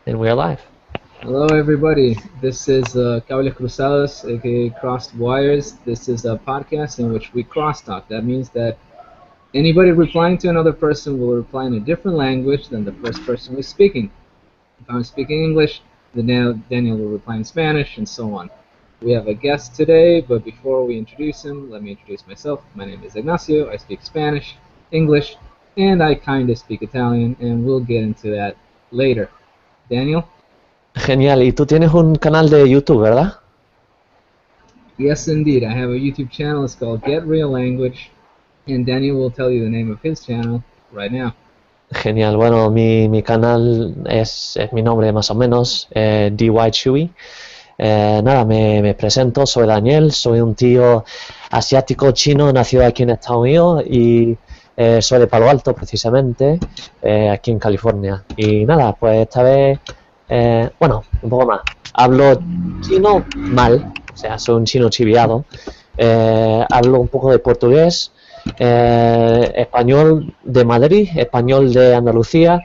And we are live. Hello everybody, this is Cables Cruzados, aka Crossed Wires. This is a podcast in which we crosstalk. That means that anybody replying to another person will reply in a different language than the first person was speaking. If I'm speaking English, then Daniel will reply in Spanish, and so on. We have a guest today, but before we introduce him, let me introduce myself. My name is Ignacio, I speak Spanish, English, and I kind of speak Italian, and we'll get into that later. Daniel? Genial. Y tú tienes un canal de YouTube, ¿verdad? Yes, indeed. I have a YouTube channel. It's called Get Real Language, and Daniel will tell you the name of his channel right now. Genial. Bueno, mi canal es mi nombre más o menos, DY Chewy. Nada, me presento, soy Daniel, soy un tío asiático chino, nacido aquí en Estados Unidos y soy de Palo Alto precisamente, aquí en California. Y nada, pues esta vez, bueno, un poco más. Hablo chino mal, o sea, soy un chino chiviado. Hablo un poco de portugués, español de Madrid, español de Andalucía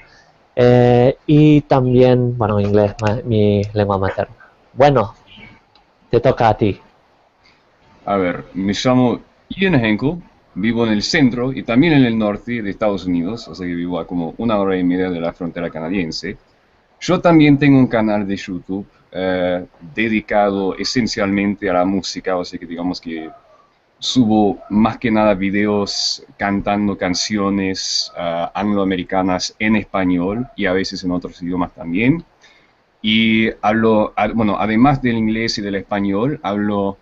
y también, bueno, inglés, mi lengua materna. Bueno, te toca a ti. A ver, me llamo Ian Henkel, vivo en el centro y también en el norte de Estados Unidos, o sea que vivo a como 1 hora y media de la frontera canadiense. Yo también tengo un canal de YouTube dedicado esencialmente a la música, o sea que digamos que subo más que nada videos cantando canciones angloamericanas en español y a veces en otros idiomas también. Y hablo, bueno, además del inglés y del español, hablo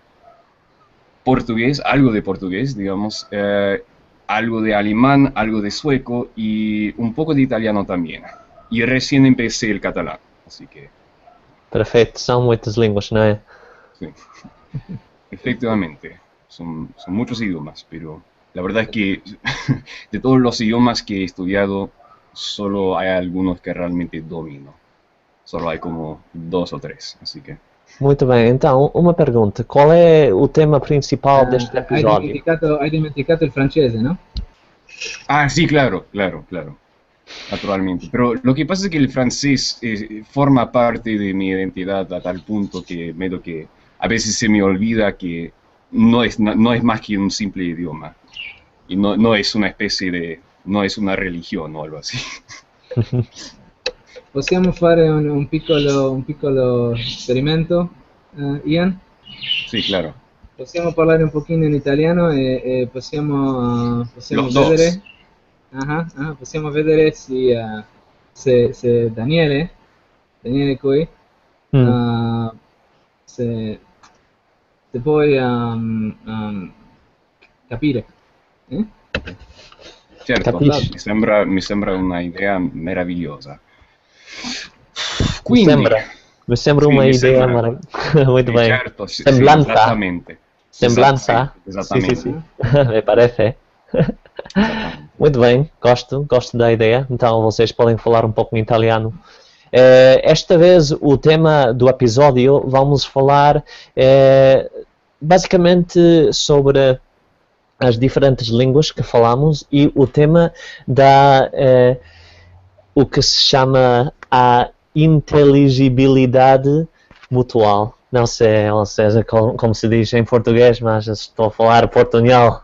portugués, algo de portugués, digamos, algo de alemán, algo de sueco y un poco de italiano también. Y recién empecé el catalán, así que... Perfecto, são muitas línguas, não é? Sí. Efectivamente, son muchos idiomas, pero la verdad es que de todos los idiomas que he estudiado, solo hay algunos que realmente domino. Solo hay como 2 o 3, así que... Muito bem, então, uma pergunta. Qual é o tema principal deste Hai episódio? dimenticato il francese, no? Ah, sí, claro, naturalmente. Pero lo que pasa es que el francés forma parte de mi identidad a tal punto que medio que a veces se me olvida que no es más que un simple idioma. Y no es una especie de... no es una religión o algo así. Possiamo fare un piccolo esperimento, Ian? Sí, claro. Possiamo parlare un pochino in italiano e possiamo Los dos. vedere... possiamo vedere se Daniele qui, se puoi capire. Certo, Capisci? mi sembra una idea meravigliosa. Mi sembra Sì, uma mi ideia sembra- maravilhosa. Muito Sí, bem. certo, sí, Semblanza. esattamente. Semblança. Sí, exatamente. Sim. Me parece. Exatamente. Muito bem, gosto da ideia. Então vocês podem falar um pouco em italiano. Esta vez o tema do episódio vamos falar basicamente sobre as diferentes línguas que falamos e o tema da o que se chama a inteligibilidade mutual. Não sei, ou seja, como se diz em português, mas estou a falar portunhol.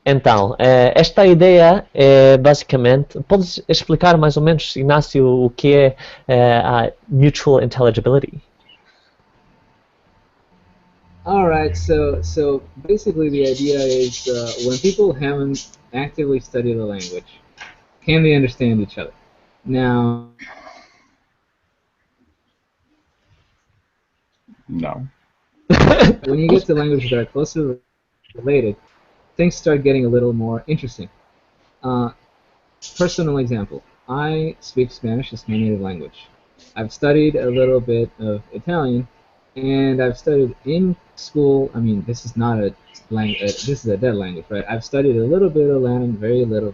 Então, esta ideia é basicamente... Podes explicar mais ou menos, Ignacio, o que é a mutual intelligibility? All right, so basically the idea is when people haven't actively studied the language, can they understand each other? Now, No. when you get to languages that are closely related, things start getting a little more interesting. Personal example, I speak Spanish as my native language. I've studied a little bit of Italian, and I've studied in school. I mean, this is not a language. This is a dead language, right? I've studied a little bit of Latin, very little,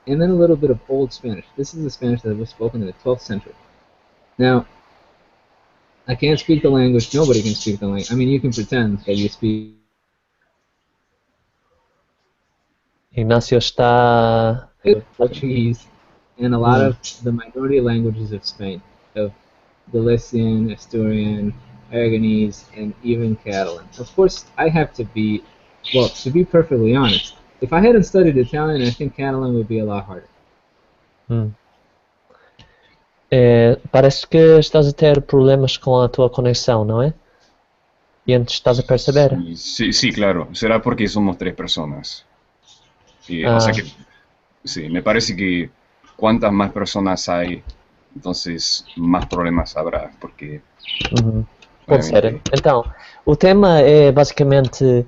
and then a little bit of Old Spanish. This is the Spanish that was spoken in the 12th century. Now, I can't speak the language. Nobody can speak the language. I mean, you can pretend that you speak. Ignacio está... Portuguese, and a lot of the minority languages of Spain, of Galician, Asturian, Aragonese, and even Catalan. Of course, I have to be, well, to be perfectly honest, if I hadn't studied Italian, I think Catalan would be a lot harder. Parece que estás a ter problemas com a tua conexão, não é? E antes estás a perceber? Sí, claro. Será porque somos 3 personas. O sea que, sí, me parece que cuantas más personas hay, entonces más problemas habrá, porque... Pode ser. Então, o tema é basicamente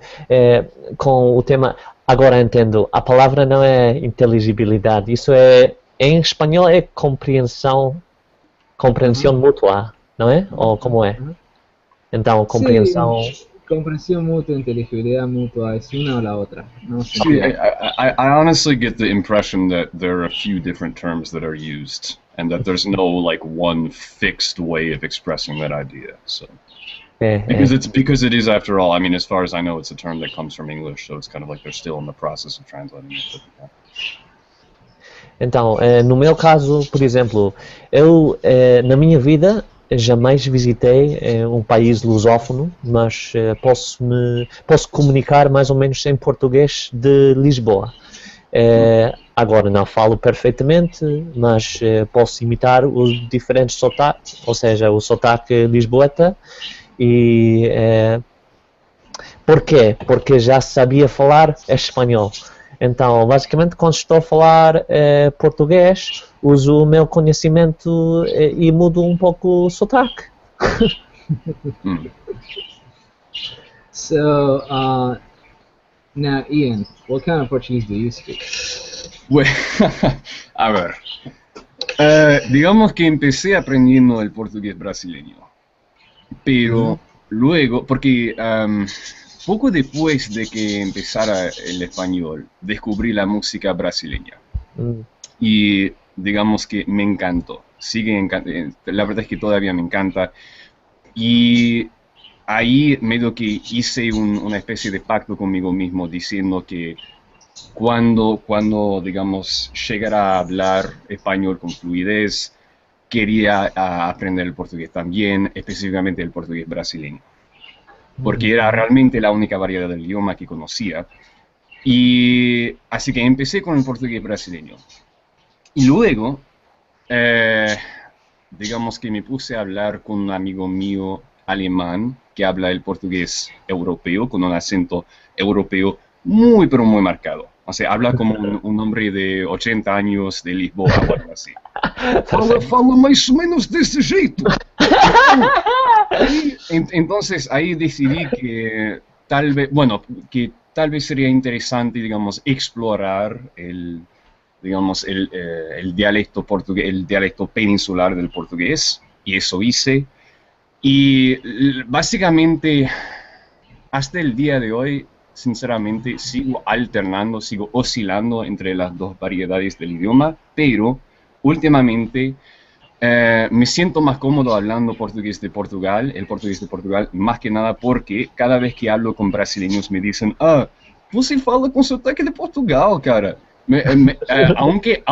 com o tema... Agora entendo, a palavra não é inteligibilidade, isso é, em espanhol é compreensão mútua, não é? Ou como é? Então, compreensão... Sí, comprensión mutua, inteligibilidad mutua, es una o la otra. No se Sí, entiende. I honestly get the impression that there are a few different terms that are used, and that there's no like one fixed way of expressing that idea. So, because it is, after all, I mean, as far as I know, it's a term that comes from English, so it's kind of like they're still in the process of translating it. But, Então, no meu caso, por exemplo, eu na minha vida jamais visitei um país lusófono, mas posso comunicar mais ou menos em português de Lisboa. Agora não falo perfeitamente, mas posso imitar os diferentes sotaques, ou seja, o sotaque lisboeta. E porquê? Porque já sabia falar espanhol. Então, basicamente, quando estou a falar português, uso o meu conhecimento e mudo um pouco o sotaque. So, now, Ian, what kind of Portuguese do you speak? Bueno, a ver, digamos que empecé aprendiendo el portugués brasileño, pero luego, porque poco después de que empezara el español, descubrí la música brasileña. Y digamos que me encantó. La verdad es que todavía me encanta. Y ahí medio que hice una especie de pacto conmigo mismo, diciendo que cuando digamos, llegara a hablar español con fluidez, quería aprender el portugués también, específicamente el portugués brasileño. Porque era realmente la única variedad del idioma que conocía. Y así que empecé con el portugués brasileño. Y luego, digamos que me puse a hablar con un amigo mío alemán que habla el portugués europeo, con un acento europeo muy, pero muy marcado. O sea, habla como un hombre de 80 años de Lisboa o algo así. Fala más o menos de ese jeito. Entonces ahí decidí que tal vez sería interesante, digamos, explorar el dialecto portugués, el dialecto peninsular del portugués, y eso hice. Y básicamente, hasta el día de hoy, sinceramente, sigo oscilando entre las dos variedades del idioma, pero últimamente me siento más cómodo hablando portugués de Portugal, el portugués de Portugal, más que nada porque cada vez que hablo con brasileños me dicen, você fala con sotaque de Portugal, cara. Aunque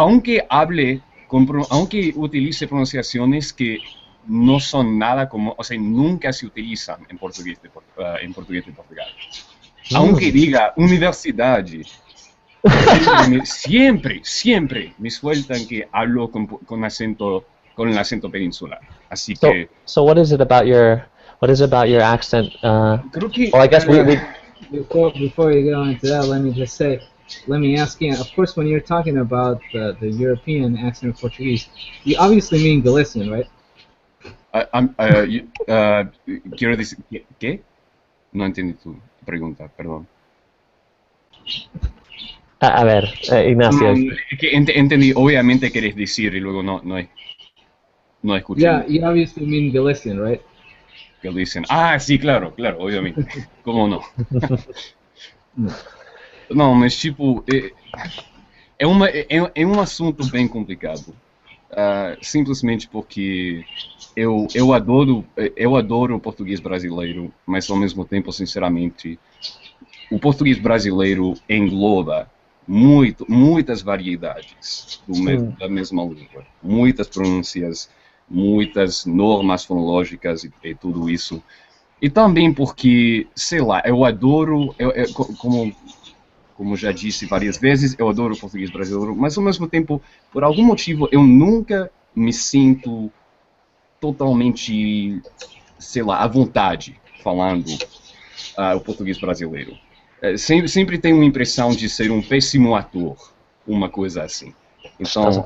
utilice pronunciaciones que no son nada como, o sea, nunca se utilizan en portugués de Portugal. Aunque diga universidad, siempre me sueltan que hablo con el acento peninsular. Así que. So what is it about your accent? Creo que. Well, I guess we Before you go into that, let me ask you. Of course, when you're talking about the European accent of Portuguese, you obviously mean Galician, right? Quiero decir, ¿qué? No entendí tu pregunta, perdón. A ver, Ignacio. Que entendí, obviamente querés decir y luego no escuché. Yeah, you obviously mean Galician, right? Galician. Sí, claro, obviamente. ¿Cómo no? Não, mas tipo, é um assunto bem complicado. Simplesmente porque eu adoro o português brasileiro, mas ao mesmo tempo, sinceramente, o português brasileiro engloba muitas variedades da mesma língua, muitas pronúncias, muitas normas fonológicas e tudo isso. E também porque, sei lá, eu adoro, como já disse várias vezes, eu adoro o português brasileiro, mas ao mesmo tempo, por algum motivo, eu nunca me sinto totalmente, sei lá, à vontade falando o português brasileiro. Sempre tenho a impressão de ser um péssimo ator, uma coisa assim. Então,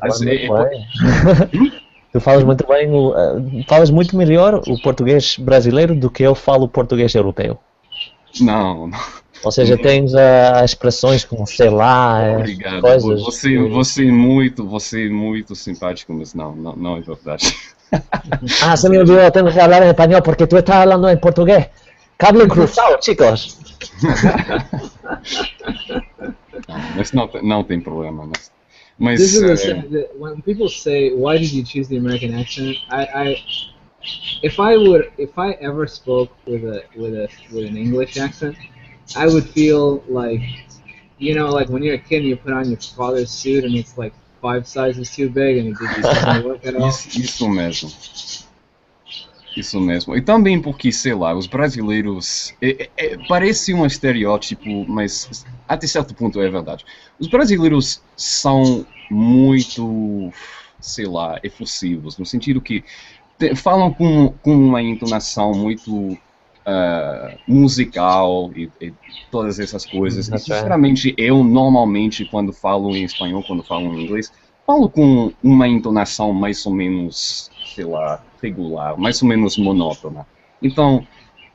Tu falas muito bem, falas muito melhor o português brasileiro do que eu falo o português europeu. Não. Ou seja, tens expressões como sei lá, obrigado. Coisas. Você é muito simpático, mas não é verdade. Se me olvidó, tengo que hablar en español porque tú estás hablando en portugués. Cable cruzado, chicos. Mas não tem problema. Mas this is when people say, "Why did you choose the American accent?" If I ever spoke with an English accent, I would feel like, like when you're a kid and you put on your father's suit and it's like 5 sizes too big and it just doesn't work at all. Isso mesmo. E também porque, sei lá, os brasileiros... parece um estereótipo, mas até certo ponto é verdade. Os brasileiros são muito, sei lá, efusivos, no sentido que falam com uma entonação muito musical e todas essas coisas. E, sinceramente, eu normalmente, quando falo em espanhol, quando falo em inglês, falo com uma entonação mais ou menos, sei lá, regular, mais ou menos monótona. Então,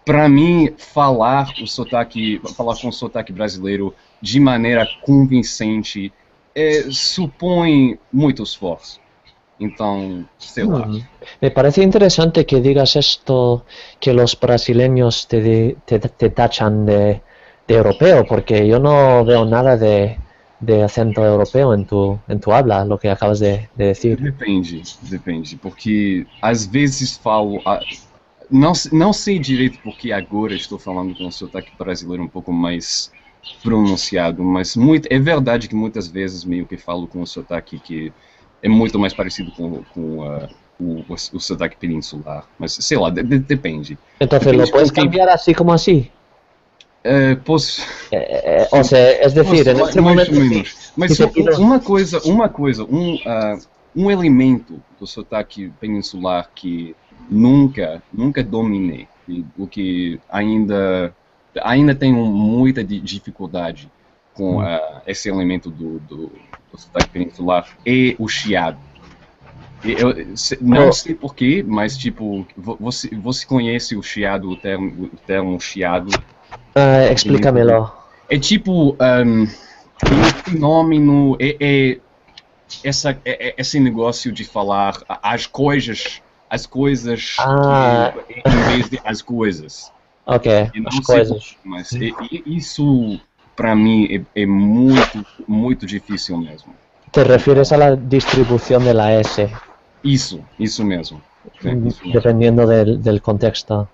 para mim, falar com o sotaque brasileiro de maneira convincente supõe muito esforço. Então, sei lá. Me parece interesante que digas esto, que los brasileños te tachan de europeo, porque yo no veo nada de acento europeo en tu habla, lo que acabas de decir. Depende, porque às vezes falo... Não sei direito porque agora estou falando com um sotaque brasileiro um pouco mais pronunciado, mas é verdade que muitas vezes meio que falo com um sotaque que é muito mais parecido com o sotaque peninsular, mas sei lá, depende. Então, lo puedes cambiar así como así? Posso... o sea, es decir, en este momento... Mas um elemento do sotaque peninsular que nunca dominei, o que ainda tenho muita dificuldade com esse elemento do sotaque peninsular é o chiado. Eu não sei porquê, mas tipo, você conhece o chiado, o termo chiado? Explícamelo. É tipo um fenômeno, esse negócio de falar as coisas em vez de as coisas. Ok, as coisas. Mas isso para mim é muito, muito difícil mesmo. ¿Te refieres a la distribución de la S? Isso mesmo. Dependiendo del contexto.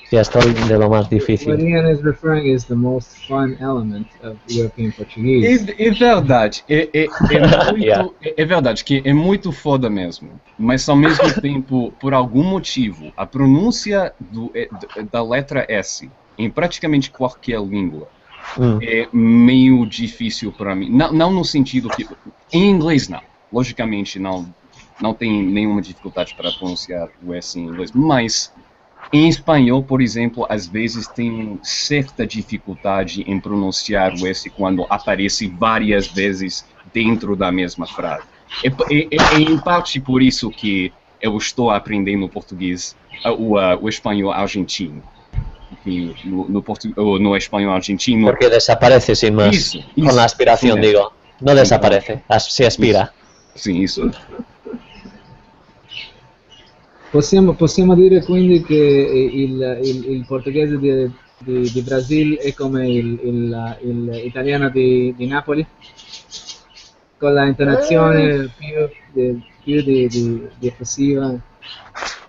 Sí, esto es de lo más difícil. What Ian is referring is the most fun element of European Portuguese. É verdade, é verdade que é muito foda mesmo, mas ao mesmo tempo, por algum motivo, a pronúncia da letra S em praticamente qualquer língua é meio difícil para mim. Não no sentido que... Em inglês não, logicamente não tem nenhuma dificuldade para pronunciar o S em inglês, mas... Em espanhol, por exemplo, às vezes tem certa dificuldade em pronunciar o S quando aparece várias vezes dentro da mesma frase. É em parte por isso que eu estou aprendendo português, o espanhol argentino. No espanhol argentino... Porque desaparece sin más. Isso, con la aspiración, digo. No desaparece, se aspira. Sim, isso. Possiamo dire quindi che il portoghese di Brasil è come il italiano di Napoli? Con la intonazione più di efusiva?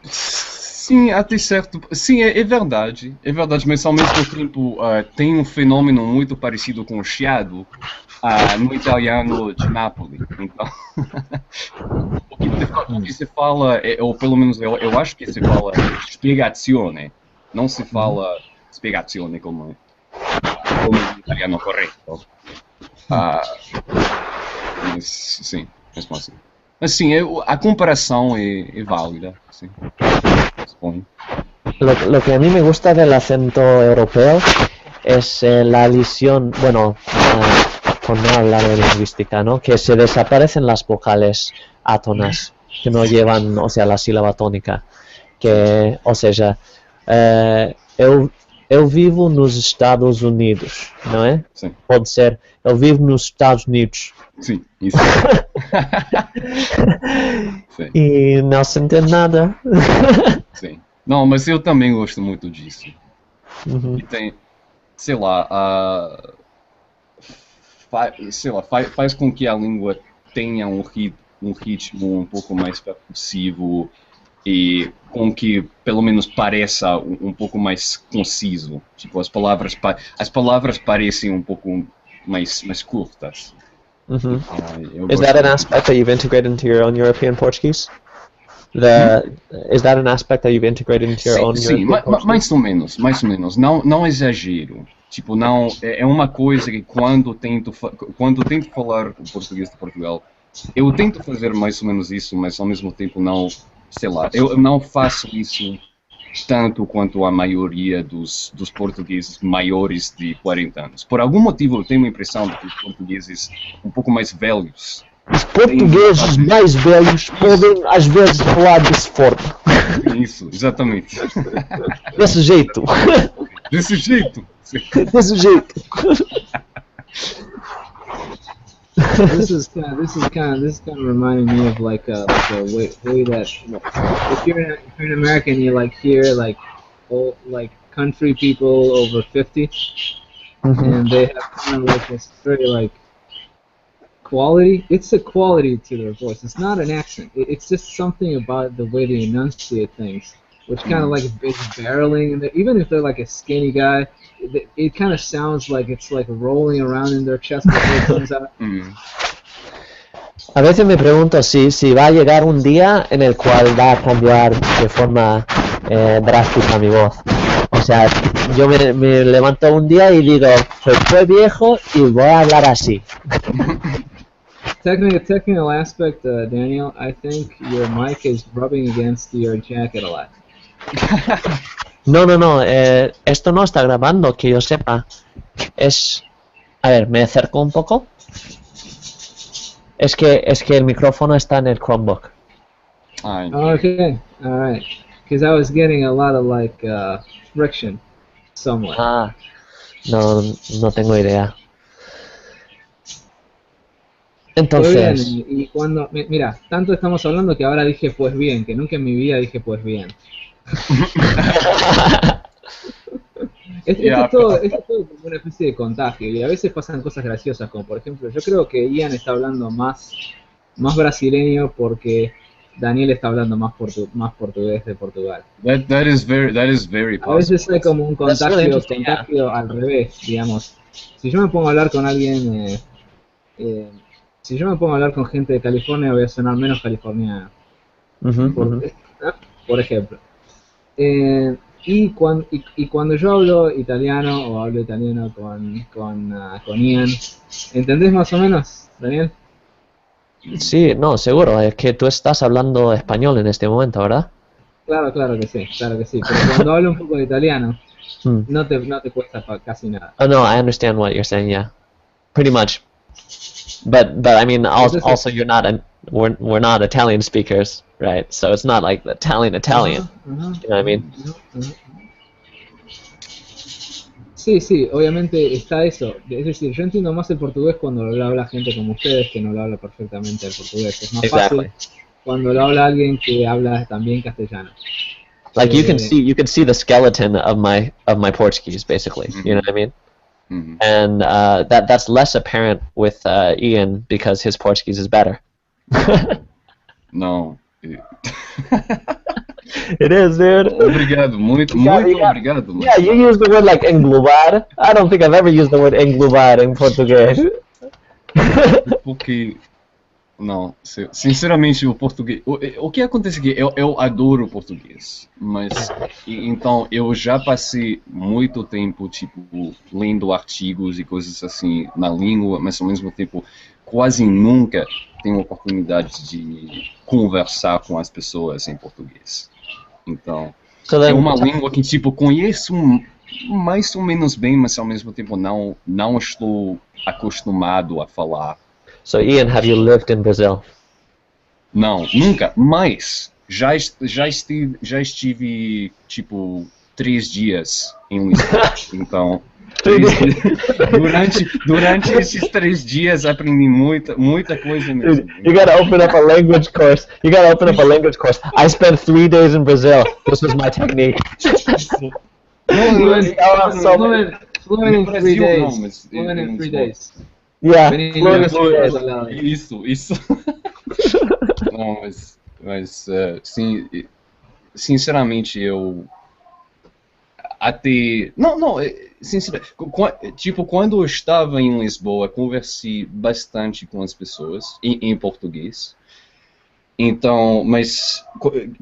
Sim, até certo... Sim, é verdade, mas ao mesmo tempo tem um fenômeno muito parecido com o chiado, no italiano de Napoli. Então, o que se fala, ou pelo menos eu acho que se fala spiegazione, não se fala spiegazione como o italiano correto. Mas, sim, mesmo assim. Mas sim, a comparação é válida, sim, suponho. Lo que a mí me gusta del acento europeo es la alisión, bueno, por no hablar de lingüística, ¿no? Que se desaparecen las vocales átonas, que no llevan, o sea, la sílaba tónica. Que, ou seja, eu vivo nos Estados Unidos, não é? Sim. Pode ser, eu vivo nos Estados Unidos. Sim, isso. Sim. E não se entende nada. Sim. Não, mas eu também gosto muito disso. Uhum. E tem, sei lá, faz com que a língua tenha um ritmo um pouco mais percussivo e com que pelo menos pareça um pouco mais conciso. Tipo, as palavras parecem um pouco mais curtas. Mhm. Eu Is gosto that an muito. aspect that you've integrated into your own European Portuguese? Is that an aspect that you've integrated into your own Sim, European Portuguese? mais ou menos. Não exagero. Tipo, não é uma coisa que quando tento falar o português de Portugal, eu tento fazer mais ou menos isso, mas ao mesmo tempo não, sei lá, eu não faço isso tanto quanto a maioria dos portugueses maiores de 40 anos. Por algum motivo eu tenho a impressão de que os portugueses um pouco mais velhos Os portugueses mais velhos podem às vezes falar dessa forma. isso, exatamente. Desse jeito. Desse jeito. Desse jeito. This is kind of reminding me of like a way that if you're an American, you like hear like old like country people over 50, and they have kind of like this very like quality. It's a quality to their voice. It's not an accent. It's just something about the way they enunciate things, which kind of like is barreling. And even if they're like a skinny guy, it kind of sounds like it's like rolling around in their chest before it comes out. A veces me pregunto si va a llegar un día en el cual va a cambiar de forma drástica mi voz. O sea, yo me levanto un día y digo, pues fue viejo y voy a hablar así. Technical aspect, Daniel, I think your mic is rubbing against your jacket a lot. No, esto no está grabando, que yo sepa. A ver, me acerco un poco. Es que el micrófono está en el Chromebook. Ai, Okay, all right. Because I was getting a lot of like friction somewhere. Ah, no tengo idea. Muy bien, Entonces, y cuando, mira, tanto estamos hablando que ahora dije pues bien, que nunca en mi vida dije pues bien. Esto es todo como una especie de contagio y a veces pasan cosas graciosas, como por ejemplo, yo creo que Ian está hablando más brasileño porque Daniel está hablando más portugués de Portugal. that is very A possible. veces hay como un That's really interesting, contagio al revés, digamos. Si yo me pongo a hablar con alguien, si yo me pongo a hablar con gente de California, voy a sonar menos californiano, por ejemplo. Y cuando yo hablo italiano o hablo italiano con Ian, ¿entendés más o menos, Daniel? sí, no, seguro, es que tú estás hablando español en este momento, ¿verdad? Claro que sí. Pero cuando hablo un poco de italiano, Hmm. no te cuesta casi nada. Oh no, I understand what you're saying, yeah. Pretty much. But I mean, also you're not we're not Italian speakers, right? So it's not like the Italian. Ajá. You know what I mean? Sí, obviamente está eso. Es decir, yo entiendo más el portugués cuando lo habla gente como ustedes que no lo habla perfectamente el portugués. Es más Exactly. fácil cuando lo habla alguien que habla también castellano. Like you can see the skeleton of my Portuguese, basically. You know what I mean? Mhm. And that's less apparent with Ian because his Portuguese is better. Não. It is, dude. Obrigado, muito obrigado. Yeah, you use the word like englobar. I don't think I've ever used the word englobar in Portuguese. Porque, não, sinceramente, o português. O que acontece é que eu adoro o português, mas então eu já passei muito tempo, tipo, lendo artigos e coisas assim na língua, mas ao mesmo tempo quase nunca tenho oportunidade de conversar com as pessoas em português. Então, So é then, uma língua que, tipo, conheço mais ou menos bem, mas ao mesmo tempo não estou acostumado a falar. so Ian, have you lived in Brazil? Não, nunca, mas já estive tipo 3 dias em Lisboa. Então, durante esses 3 dias aprendi muita coisa mesmo. You gotta open up a language course. You gotta open up a language course. I spent 3 days in Brazil. This was my technique. Fluent in 3 days. Fluent in 3 days. Yeah. Fluent in 3 days, Alado. Isso. Não, mas sim, sinceramente eu até sinceramente, tipo, quando eu estava em Lisboa, conversei bastante com as pessoas em português. Então, mas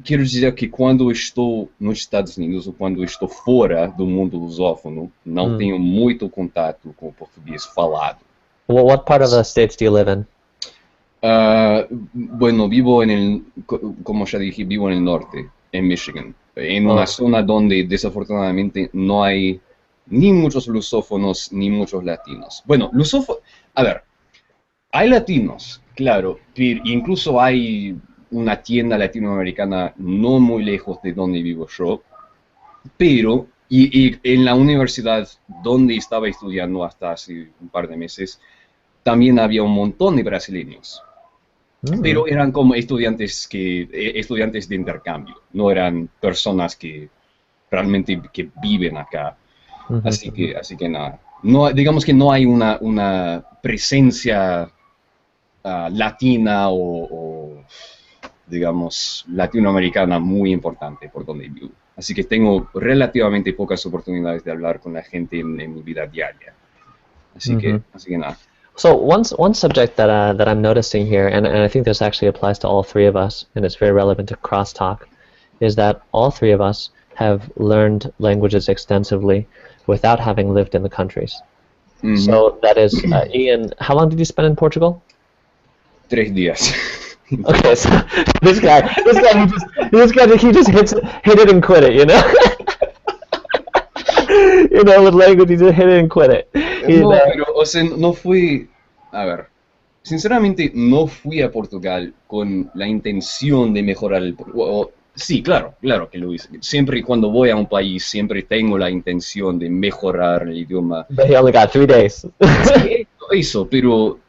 quero dizer que quando eu estou nos Estados Unidos ou quando eu estou fora do mundo lusófono, não tenho muito contato com o português falado. Well, what part of the States do you live in? Bueno, como ya dije, vivo en el norte, en Michigan, en una zona donde desafortunadamente no hay ni muchos lusófonos ni muchos latinos. Bueno, a ver, hay latinos, claro, pero incluso hay una tienda latinoamericana no muy lejos de donde vivo yo, pero y en la universidad donde estaba estudiando hasta hace un par de meses, también había un montón de brasileños. Pero eran como estudiantes de intercambio, no eran personas que realmente que viven acá. Así que nada. No, digamos que no hay una presencia latina o digamos latinoamericana muy importante por donde vivo. Así que tengo relativamente pocas oportunidades de hablar con la gente en mi vida diaria. Así que nada. So one subject that I'm noticing here, and I think this actually applies to all three of us, and it's very relevant to crosstalk, is that all three of us have learned languages extensively without having lived in the countries. So that is, Ian, how long did you spend in Portugal? 3 días. Okay, so this guy, he just hit it and quit it, you know? You know, with language, he just hit it and quit it. No, pero, o sea, no fui, a ver, sinceramente no fui a Portugal con la intención de mejorar sí, claro que lo hice. Siempre cuando voy a un país, siempre tengo la intención de mejorar el idioma. But he only got 3 days. Sí, eso, pero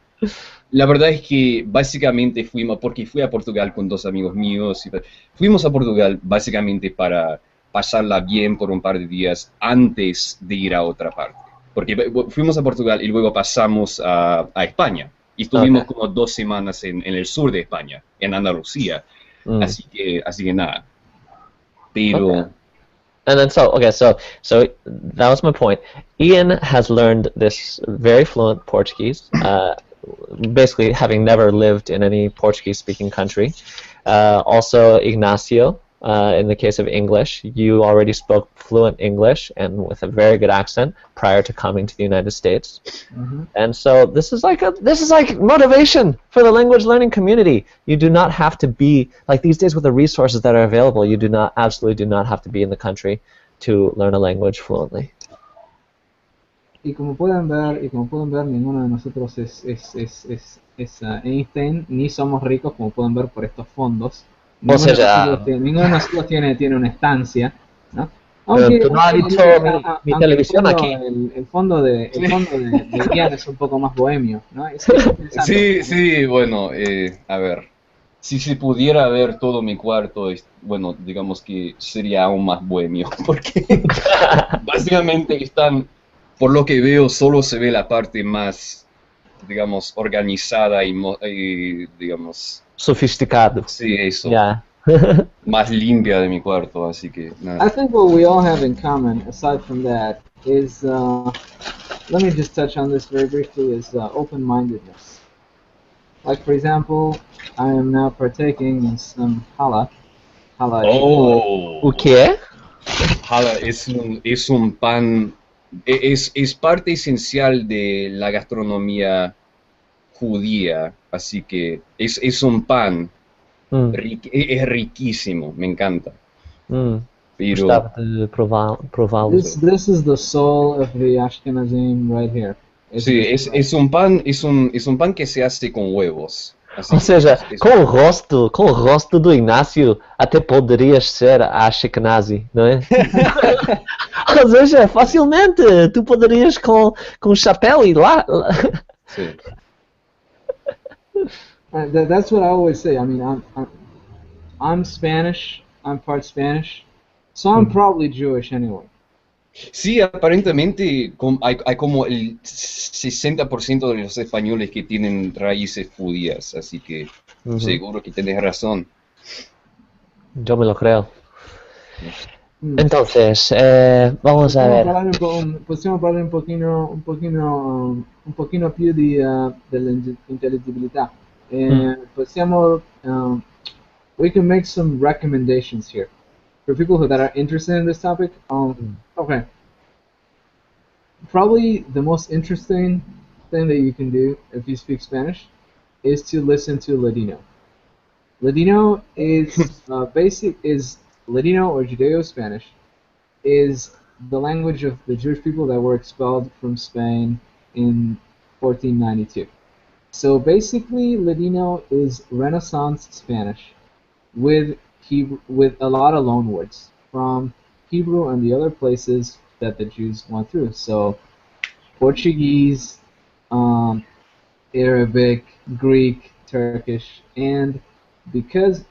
la verdad es que básicamente porque fui a Portugal con 2 amigos míos, fuimos a Portugal básicamente para pasarla bien por un par de días antes de ir a otra parte. Porque fuimos a Portugal y luego pasamos a España. Y estuvimos como 2 semanas en el sur de España, en Andalucía. Así que nada. Pero... Okay. And then so that was my point. Ian has learned this very fluent Portuguese, basically having never lived in any Portuguese-speaking country. Also, Ignacio, in the case of English, you already spoke fluent English and with a very good accent prior to coming to the United States. And so this is like motivation for the language learning community. You do not have to be, like these days with the resources that are available, you absolutely do not have to be in the country to learn a language fluently. Y como pueden ver, ninguno de nosotros es Einstein, ni somos ricos, como pueden ver por estos fondos. Ninguno de nosotros tiene una estancia, ¿no? Aunque tú no has visto mi televisión aquí. El fondo de Ian es un poco más bohemio, ¿no? Sí, bueno, a ver, si se pudiera ver todo mi cuarto, bueno, digamos que sería aún más bohemio, porque básicamente por lo que veo, solo se ve la parte más, digamos, organizada y digamos... Sofisticado. Sí, eso. Yeah. Más limpia de mi cuarto, así que nada. I think what we all have in common, aside from that, is let me just touch on this very briefly, is open-mindedness. Like for example, I am now partaking in some challah. Challah de chocolate. Oh, ¿O qué? jala, es un pan, es parte esencial de la gastronomía judía, así que es un pan, Mm, es riquísimo, me encanta. Pero Gostava de prová-lo. This is the soul of the Ashkenazim right here. sí, es un pan que se hace con huevos. Así Ou que seja, com o rosto do Inácio, até poderias ser Ashkenazi, não é? Ou seja, facilmente, tu poderias com chapéu e lá. sí. That's what I always say. I mean, I'm Spanish. I'm part Spanish, so I'm probably Jewish anyway. Sí, aparentemente hay como el 60% de los españoles que tienen raíces judías, así que seguro que tenés razón. Yo me lo creo. Entonces, vamos a ver. Possiamo parlare un pochino più dell'intelligibilità. Possiamo, we can make some recommendations here for people that are interested in this topic. Okay. Probably the most interesting thing that you can do if you speak Spanish is to listen to Ladino. Ladino is Ladino or Judeo-Spanish is the language of the Jewish people that were expelled from Spain in 1492. So basically, Ladino is Renaissance Spanish with a lot of loanwords from Hebrew and the other places that the Jews went through. So Portuguese, Arabic, Greek, Turkish, and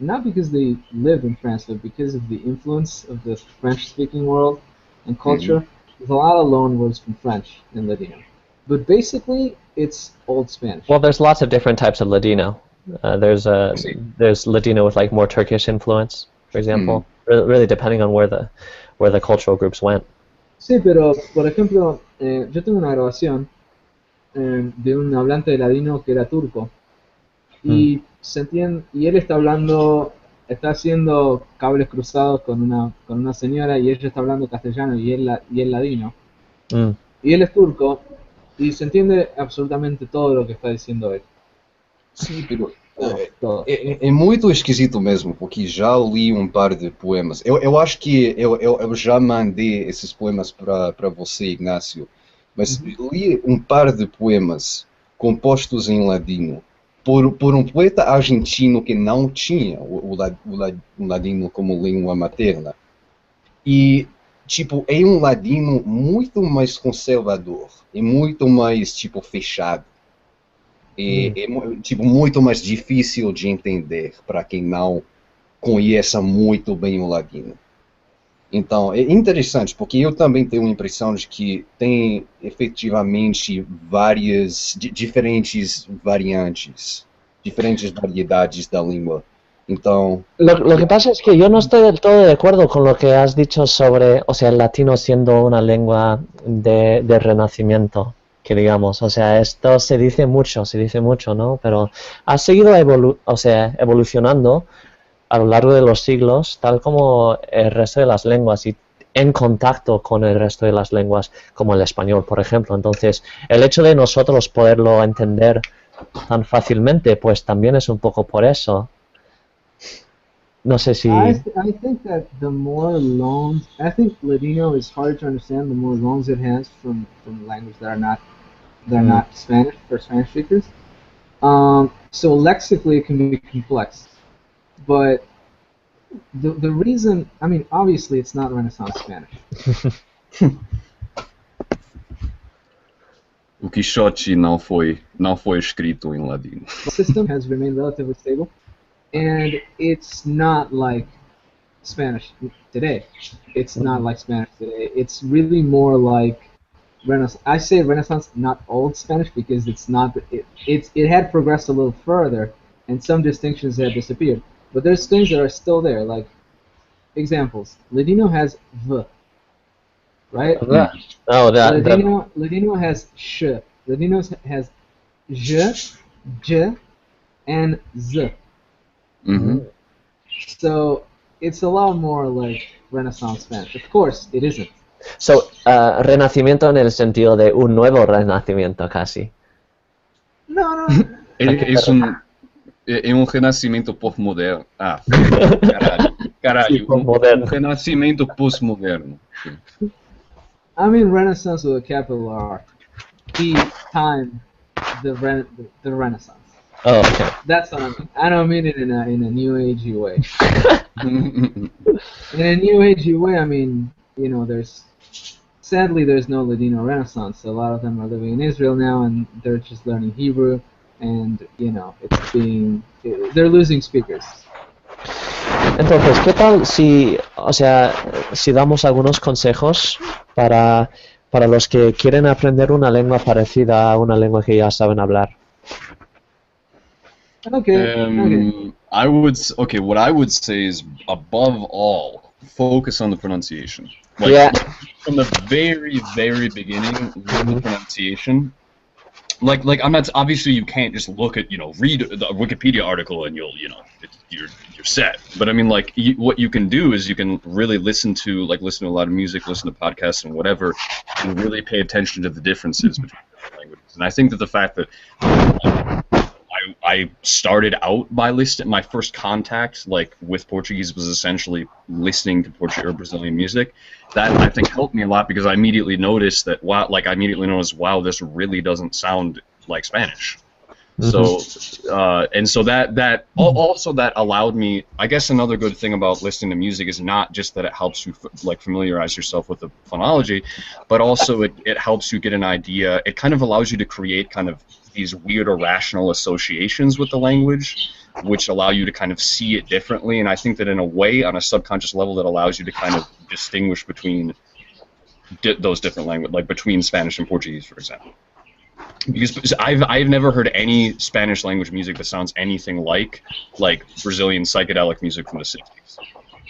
not because they lived in France, but because of the influence of the French-speaking world and culture, there's a lot of loanwords from French in Ladino. But basically, it's Old Spanish. Well, there's lots of different types of Ladino. There's Ladino with like more Turkish influence, for example. Really depending on where the cultural groups went. Sí, pero por ejemplo, yo tengo una grabación de un hablante de ladino que era turco y y él está haciendo cables cruzados con una señora y ella está hablando castellano y él ladino y él es turco y se entiende absolutamente todo lo que está diciendo él. Sim, pero é muito esquisito mesmo, porque já li um par de poemas. Eu acho que eu já mandei esses poemas para você, Ignácio, mas li um par de poemas compostos em ladino por um poeta argentino que não tinha o ladino como língua materna. E, tipo, é um ladino muito mais conservador e muito mais, tipo, fechado. Tipo, muito mais difícil de entender para quem não conhece muito bem o ladino. Então, é interessante, porque eu também tenho a impressão de que tem efetivamente diferentes variedades da língua. Então, lo que pasa es que yo no estoy del todo de acuerdo con lo que has dicho sobre, o sea, el latino siendo una lengua de renacimiento, que digamos, o sea, esto se dice mucho, ¿no? Pero ha seguido evolucionando a lo largo de los siglos, tal como el resto de las lenguas y en contacto con el resto de las lenguas, como el español, por ejemplo. Entonces, el hecho de nosotros poderlo entender tan fácilmente, pues también es un poco por eso. No sé si... I think that I think Ladino is harder to understand the more loans it has from languages that are not Spanish for Spanish speakers. So lexically it can be complex. But the reason, I mean, obviously it's not Renaissance Spanish. o Quixote não foi escrito em ladino. The system has remained relatively stable, and it's not like Spanish today. It's not like Spanish today. It's really more like Renaissance. I say Renaissance, not Old Spanish, because it's not. It had progressed a little further, and some distinctions had disappeared. But there's things that are still there, like examples. Ladino has v, right? Oh, Ladino has sh. Ladino has j, j, and Z. Mm-hmm. So it's a lot more like Renaissance Spanish. Of course, it isn't. So, renacimiento en el sentido de un nuevo renacimiento casi. No. Es un renacimiento postmoderno. Ah, caralho, Sí, postmoderno. un renacimiento postmoderno. Sí. I mean Renaissance with a capital R. The time, the Renaissance. Oh, okay. That's what I mean. I don't mean it in a new agey way. In a new agey way, I mean, you know, sadly there's no Ladino Renaissance. A lot of them are living in Israel now, and they're just learning Hebrew, and you know, they're losing speakers. Entonces, ¿qué tal si, o sea, si damos algunos consejos para los que quieren aprender una lengua parecida a una lengua que ya saben hablar? Okay. What I would say is, above all, focus on the pronunciation. Like, Yeah. from the very, very beginning, learn the pronunciation. Like I'm not, obviously you can't just look at, read the Wikipedia article and you're set. But I mean, like, what you can do is you can really listen to a lot of music, listen to podcasts and whatever, and really pay attention to the differences between different languages. And I think that the fact that I started out by listening, my first contact with Portuguese was essentially listening to Portuguese or Brazilian music. That, I think, helped me a lot because I immediately noticed that wow, this really doesn't sound like Spanish. So that also that allowed me, I guess another good thing about listening to music is not just that it helps you familiarize yourself with the phonology, but also it helps you get an idea. It kind of allows you to create kind of these weird irrational associations with the language, which allow you to kind of see it differently. And I think that in a way, on a subconscious level, that allows you to kind of distinguish between those different languages, like between Spanish and Portuguese, for example. Because I've never heard any Spanish language music that sounds anything like Brazilian psychedelic music from the 60s.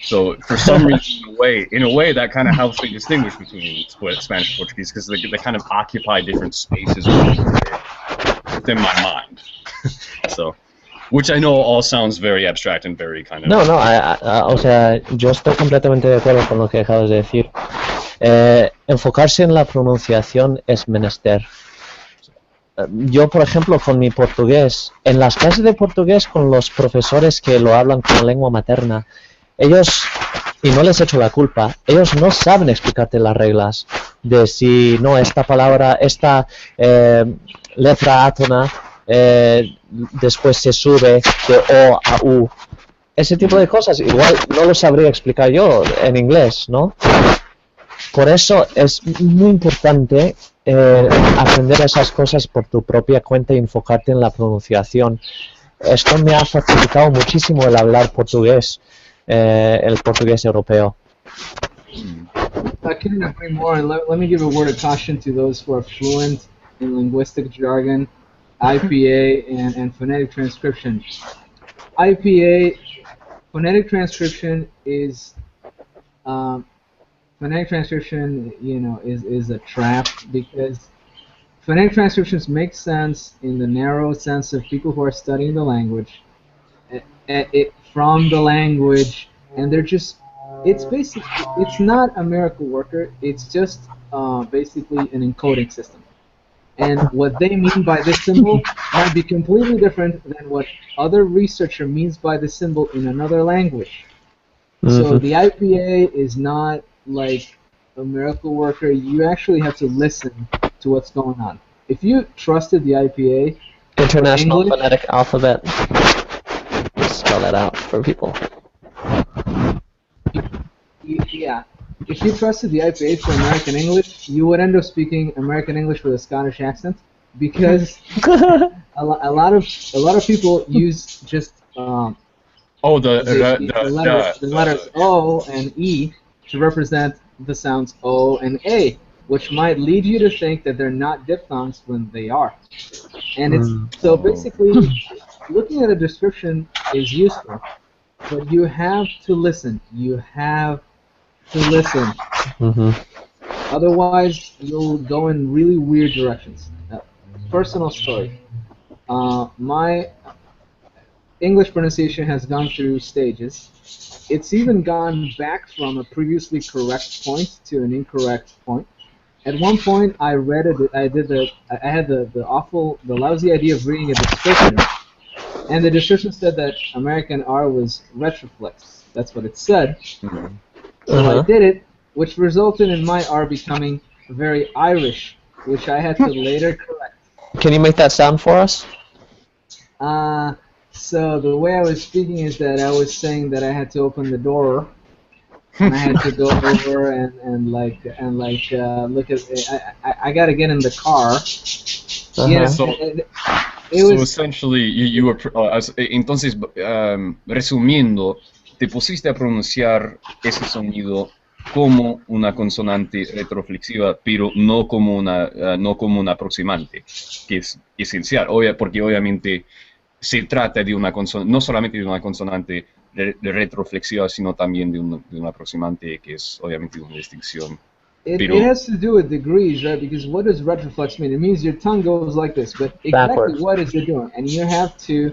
So for some reason, in a way, that kind of helps me distinguish between Spanish and Portuguese, because they kind of occupy different spaces within my mind. So, which I know all sounds very abstract and very kind of... No, o sea, yo estoy completamente de acuerdo con lo que acabas de decir. Enfocarse en la pronunciación es menester. Yo, por ejemplo, con mi portugués, en las clases de portugués con los profesores que lo hablan como lengua materna, ellos, y no les echo la culpa, ellos no saben explicarte las reglas de si no esta palabra, esta letra átona después se sube de O a U. Ese tipo de cosas igual no lo sabría explicar yo en inglés, ¿no? Por eso es muy importante aprender esas cosas por tu propia cuenta y enfocarte en la pronunciación. Esto me ha facilitado muchísimo el hablar portugués, el portugués europeo. I couldn't agree more. And let me give a word of caution to those who are fluent in linguistic jargon, IPA, and phonetic transcription. IPA, phonetic transcription is... phonetic transcription, is a trap, because phonetic transcriptions make sense in the narrow sense of people who are studying the language, from the language, and they're just, it's not a miracle worker, it's just basically an encoding system. And what they mean by this symbol might be completely different than what other researcher means by the symbol in another language. So the IPA is not like a miracle worker. You actually have to listen to what's going on. If you trusted the IPA, International English, Phonetic Alphabet. Spell that out for people. Yeah. If you trusted the IPA for American English, you would end up speaking American English with a Scottish accent, because a lot of people use just the letters O and E to represent the sounds O and A, which might lead you to think that they're not diphthongs when they are. And it's so basically, looking at a description is useful, but you have to listen. You have to listen. Otherwise, you'll go in really weird directions. Personal story. My English pronunciation has gone through stages. It's even gone back from a previously correct point to an incorrect point. At one point, I read it. I had the lousy idea of reading a description, and the description said that American R was retroflex. That's what it said. So I did it, which resulted in my R becoming very Irish, which I had to later correct. Can you make that sound for us? So the way I was speaking is that I was saying that I had to open the door, and I had to go over and look at. I got to get in the car. Yeah, So, it so was. essentially, you were, entonces, resumiendo, te pusiste a pronunciar ese sonido como una consonante retroflexiva, pero no como un aproximante, que es esencial, porque obviamente se trata de una consonante, no solamente de una consonante retroflexiva, sino también de un aproximante, que es obviamente una distinción. It has to do with degrees, right? Because what does retroflex mean? It means your tongue goes like this, but exactly Backwards. what is it doing? And you have to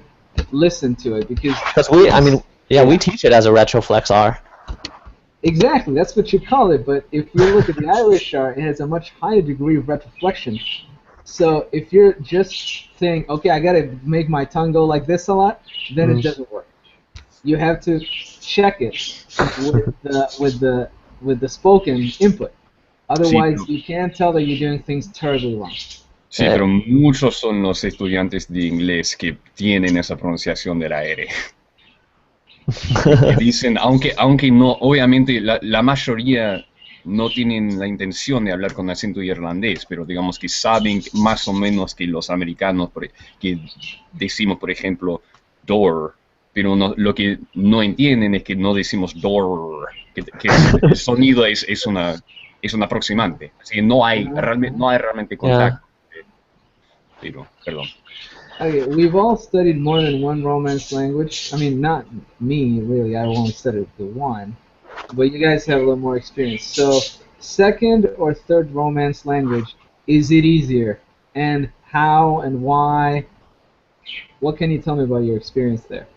listen to it because we teach it as a retroflex R. exactly that's what you call it. But if you look at the Irish R, it has a much higher degree of retroflexion. So if you're just saying, okay, I gotta make my tongue go like this a lot, then it doesn't work. You have to check it with the spoken input. Otherwise, Sí, you can't tell that you're doing things terribly wrong. sí, pero muchos son los estudiantes de inglés que tienen esa pronunciación de la R. Que dicen, aunque no, obviamente la mayoría no tienen la intención de hablar con acento irlandés, pero digamos que saben más o menos que los americanos, que decimos, por ejemplo, door, pero lo que no entienden es que no decimos door, que el sonido es un aproximante, así que no hay realmente contacto. Pero, perdón. Okay, we've all studied more than one Romance language. I mean, not me, really. I only studied the one. But you guys have a little more experience. So, second or third Romance language, is it easier? And how and why? What can you tell me about your experience there?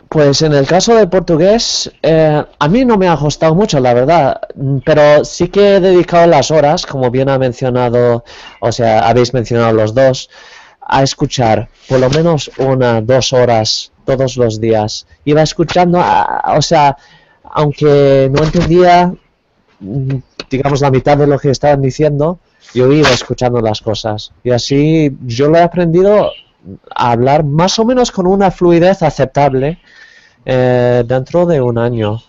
Pues en el caso del portugués, a mí no me ha costado mucho, la verdad, pero sí que he dedicado las horas, como bien ha mencionado, o sea, habéis mencionado los dos, a escuchar por lo menos 1-2 horas todos los días. Iba escuchando, o sea, aunque no entendía, digamos, la mitad de lo que estaban diciendo, yo iba escuchando las cosas. Y así yo lo he aprendido a hablar más o menos con una fluidez aceptable dentro de 1 año.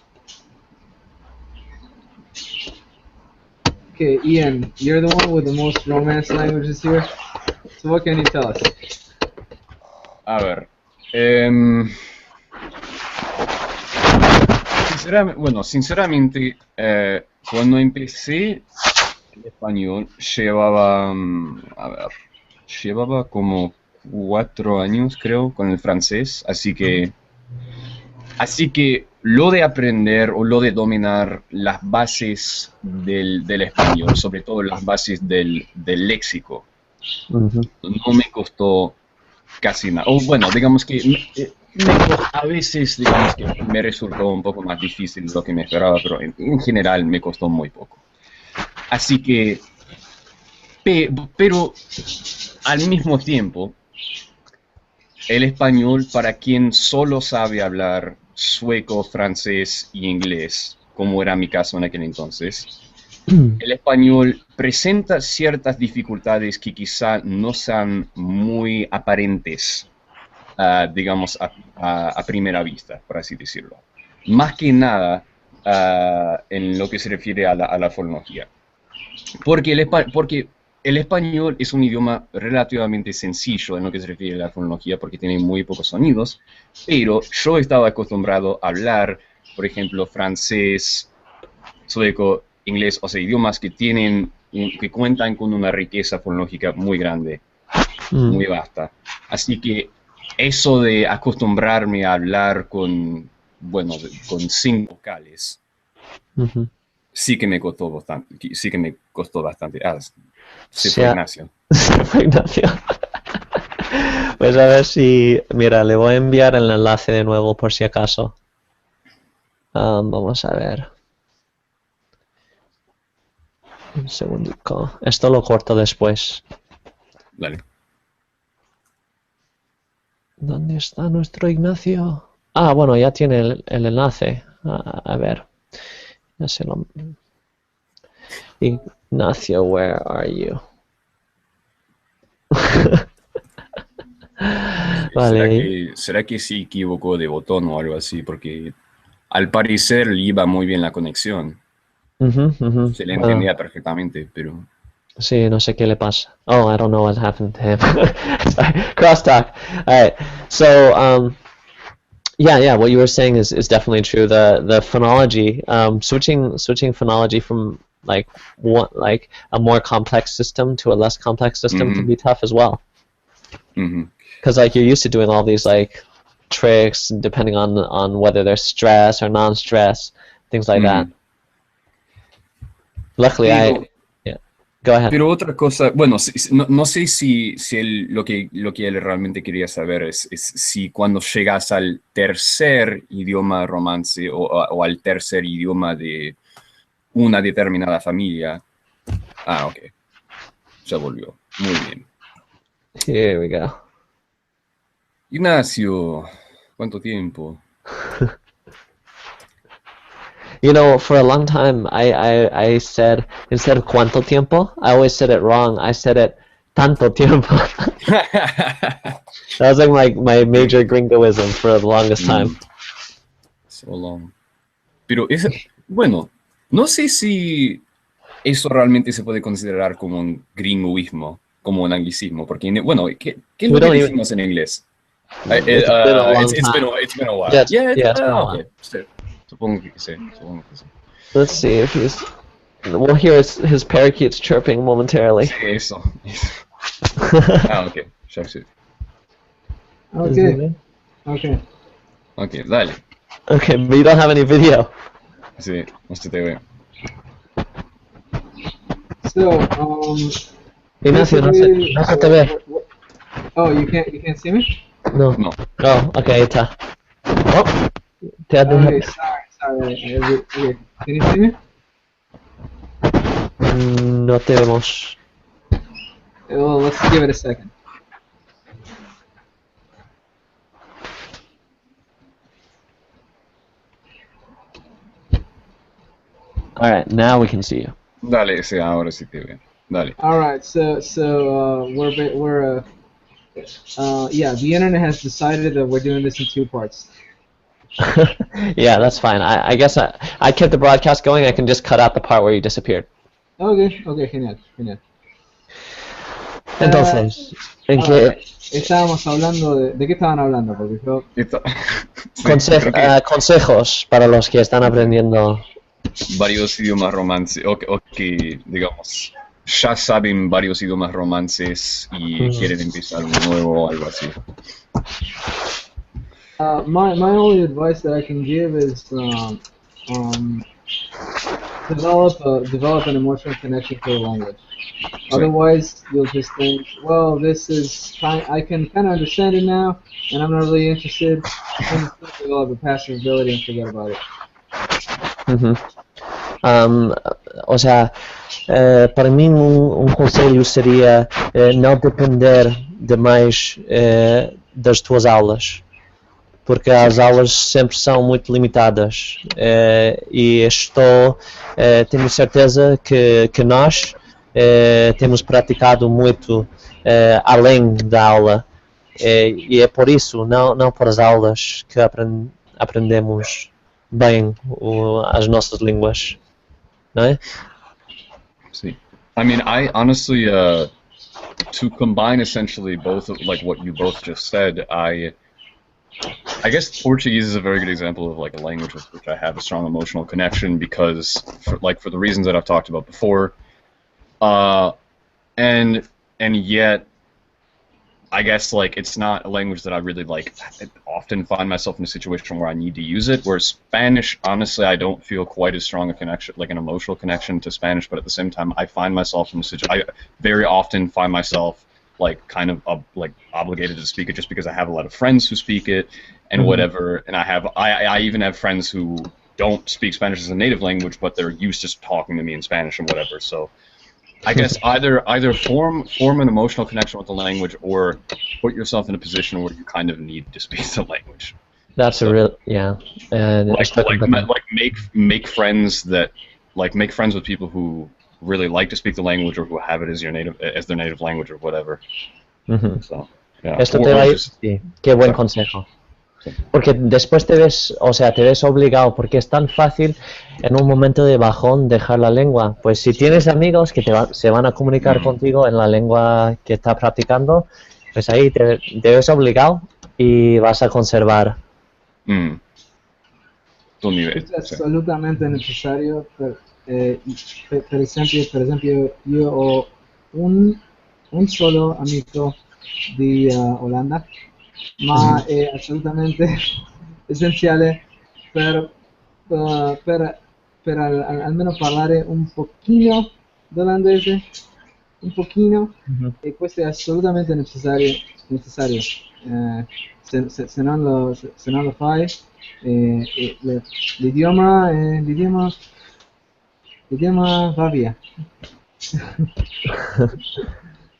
Okay, Ian, you're the one with the most Romance languages here. So what can you tell us? A ver. Sinceramente, cuando empecé el español llevaba como 4 años, creo, con el francés, así que lo de aprender o lo de dominar las bases del español, sobre todo las bases del léxico, no me costó casi nada. O bueno, digamos que a veces digamos que me resultó un poco más difícil de lo que me esperaba, pero en general me costó muy poco. Así que, pero al mismo tiempo, el español para quien solo sabe hablar sueco, francés y inglés, como era mi caso en aquel entonces, el español presenta ciertas dificultades que quizá no sean muy aparentes, digamos, a primera vista, por así decirlo. Más que nada en lo que se refiere a la fonología. Porque el español es un idioma relativamente sencillo en lo que se refiere a la fonología porque tiene muy pocos sonidos, pero yo estaba acostumbrado a hablar, por ejemplo, francés, sueco, inglés, o sea, idiomas que cuentan con una riqueza fonológica muy grande, muy vasta. Así que eso de acostumbrarme a hablar con 5 vocales, sí que me costó bastante. Se fue Ignacio. Se fue Ignacio. Pues a ver si... Mira, le voy a enviar el enlace de nuevo por si acaso. Vamos a ver. Un segundito. Esto lo corto después. Dale. ¿Dónde está nuestro Ignacio? Ah, bueno, ya tiene el enlace. A ver. Ya se lo... Ignacio, where are you? Vale. ¿Será que sí equivocó de botón o algo así? Porque al parecer le iba muy bien la conexión. Se le Bueno, entendía perfectamente, pero... sí, no sé qué le pasa. Oh, I don't know what happened to him. Sorry. Crosstalk. All right. So, yeah, what you were saying is definitely true. The phonology, switching phonology from like a more complex system to a less complex system can be tough as well. Because like you're used to doing all these like tricks depending on whether they're stress or non-stress, things like that. Luckily, Go ahead. Pero otra cosa, bueno, no sé si lo que él realmente quería saber es si cuando llegas al tercer idioma romance o al tercer idioma de una determinada familia. Ah, ok. Ya volvió. Muy bien. Here we go. Ignacio, ¿cuánto tiempo? You know, for a long time, I said, instead of cuánto tiempo, I always said it wrong. I said it tanto tiempo. That was like my major gringoism for the longest time. So long. Pero bueno, no sé si eso realmente se puede considerar como un gringoísmo, como un anglicismo, porque, bueno, ¿qué es lo que decimos en inglés? It's been a while. Okay. Supongo que sí. Let's see if he's... We'll hear his parakeets chirping momentarily. Sí, eso. Ok. Ya sí. Ok, dale. Okay, but you don't have any video. Sí, no se te ve. So, Ignacio, no se te ve. Oh, you can't see me? No. Oh, okay, ahí está. Oh, te has dejado. Okay, sorry. Okay. Can you see me? No te vemos. Well, let's give it a second. All right, now we can see you. Dale, sí, ahora sí te veo. Dale. All right, so the internet has decided that we're doing this in 2 parts. Yeah, that's fine. I guess I kept the broadcast going. I can just cut out the part where you disappeared. Okay, genial. Entonces, ¿en qué? Estábamos hablando ¿de qué estaban hablando? Porque yo... Consejos para los que están aprendiendo varios idiomas romances, o que, digamos, ya saben varios idiomas romances y quieren empezar uno nuevo o algo así. My only advice that I can give is develop an emotional connection to the language. Otherwise, you'll just think, well, this is fine. I can kind of understand it now, and I'm not really interested. And develop a passive ability and forget about it. O sea, para mim conselho seria não depender demais das tuas aulas, porque as aulas sempre são muito limitadas e tenho certeza que nós temos praticado muito além da aula e é por isso, não por as aulas, que aprendemos bem as nossas línguas, não é? See, I mean, I honestly, to combine essentially both of, like what you both just said, I guess Portuguese is a very good example of like a language with which I have a strong emotional connection because, for the reasons that I've talked about before, and yet, I guess like it's not a language that I really like. I often find myself in a situation where I need to use it. Whereas Spanish, honestly, I don't feel quite as strong a connection, like an emotional connection to Spanish. But at the same time, I find myself in a situation. I very often find myself like kind of like obligated to speak it just because I have a lot of friends who speak it and whatever, and I even have friends who don't speak Spanish as a native language, but they're used to talking to me in Spanish and whatever. So I guess either form an emotional connection with the language, or put yourself in a position where you kind of need to speak the language. That's a real, yeah. Make friends make friends with people who really like to speak the language, or who have it as their native language or whatever. So, yeah. Esto te va a ir, sí, qué buen consejo. Porque después te ves obligado, porque es tan fácil en un momento de bajón dejar la lengua. Pues si tienes amigos que se van a comunicar contigo en la lengua que estás practicando, pues ahí te ves obligado y vas a conservar. Tu nivel. Es absolutamente necesario. Per esempio, io ho un solo amico di Olanda, ma è assolutamente essenziale per almeno parlare un pochino d'olandese, un pochino, e questo è assolutamente necessario. Se non lo fai, l'idioma va via.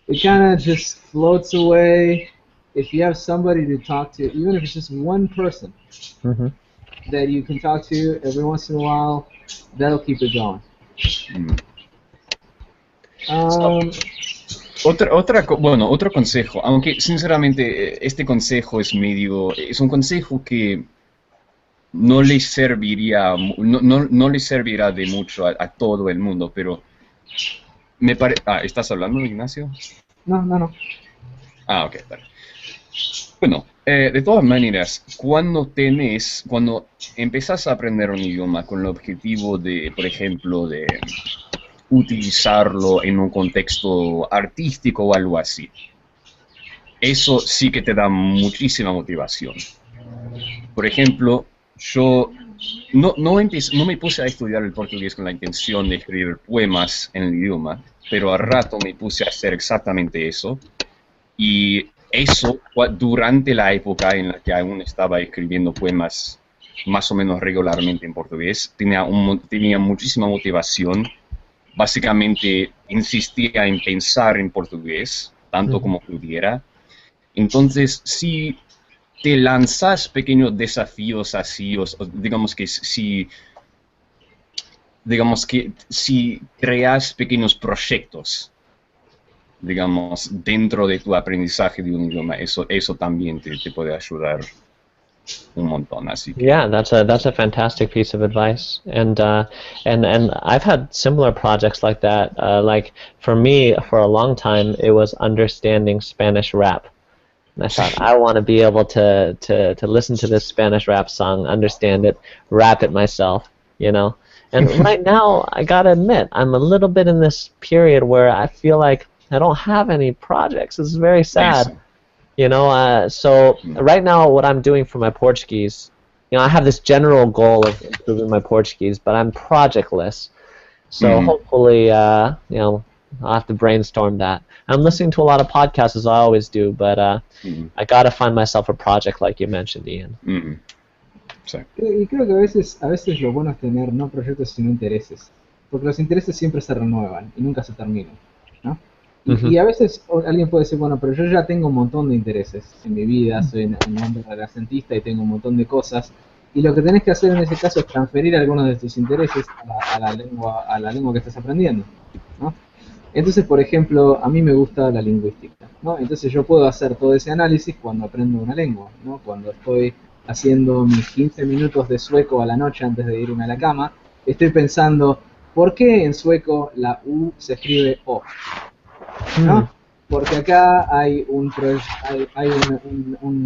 It kind of just floats away. If you have somebody to talk to, even if it's just one person that you can talk to every once in a while, that'll keep it going. Otro consejo, aunque sinceramente este consejo es un consejo que no le serviría, no le servirá de mucho a todo el mundo, pero me parece... ¿estás hablando, Ignacio? No. Ok, vale. Bueno, de todas maneras, cuando empezás a aprender un idioma con el objetivo de, por ejemplo, de utilizarlo en un contexto artístico o algo así, eso sí que te da muchísima motivación. Por ejemplo, yo no me puse a estudiar el portugués con la intención de escribir poemas en el idioma, pero a rato me puse a hacer exactamente eso. Y eso, durante la época en la que aún estaba escribiendo poemas más o menos regularmente en portugués, tenía muchísima motivación. Básicamente insistía en pensar en portugués, tanto como pudiera. Entonces, si te lanzas pequeños desafíos así, digamos que si creas pequeños proyectos, digamos, dentro de tu aprendizaje de un idioma, eso también te puede ayudar un montón, así que... Yeah, that's a fantastic piece of advice, and I've had similar projects like that. Like for me, for a long time, it was understanding Spanish rap. And I thought, I want to be able to listen to this Spanish rap song, understand it, rap it myself, you know. And right now, I gotta admit, I'm a little bit in this period where I feel like I don't have any projects. It's very sad. You know, so right now what I'm doing for my Portuguese, you know, I have this general goal of improving my Portuguese, but I'm projectless. So hopefully, you know, I'll have to brainstorm that. I'm listening to a lot of podcasts, as I always do, but I got to find myself a project like you mentioned, Ian. Sí. Y creo que a veces lo bueno es tener no proyectos sino intereses, porque los intereses siempre se renuevan y nunca se terminan, ¿no? Y a veces alguien puede decir, bueno, pero yo ya tengo un montón de intereses en mi vida, soy un hombre renacentista y tengo un montón de cosas, y lo que tenés que hacer en ese caso es transferir algunos de tus intereses a la lengua que estás aprendiendo, ¿no? Entonces, por ejemplo, a mí me gusta la lingüística, ¿no? Entonces yo puedo hacer todo ese análisis cuando aprendo una lengua, ¿no? Cuando estoy haciendo mis 15 minutos de sueco a la noche antes de irme a la cama, estoy pensando, ¿por qué en sueco la U se escribe O? ¿No? Porque acá hay un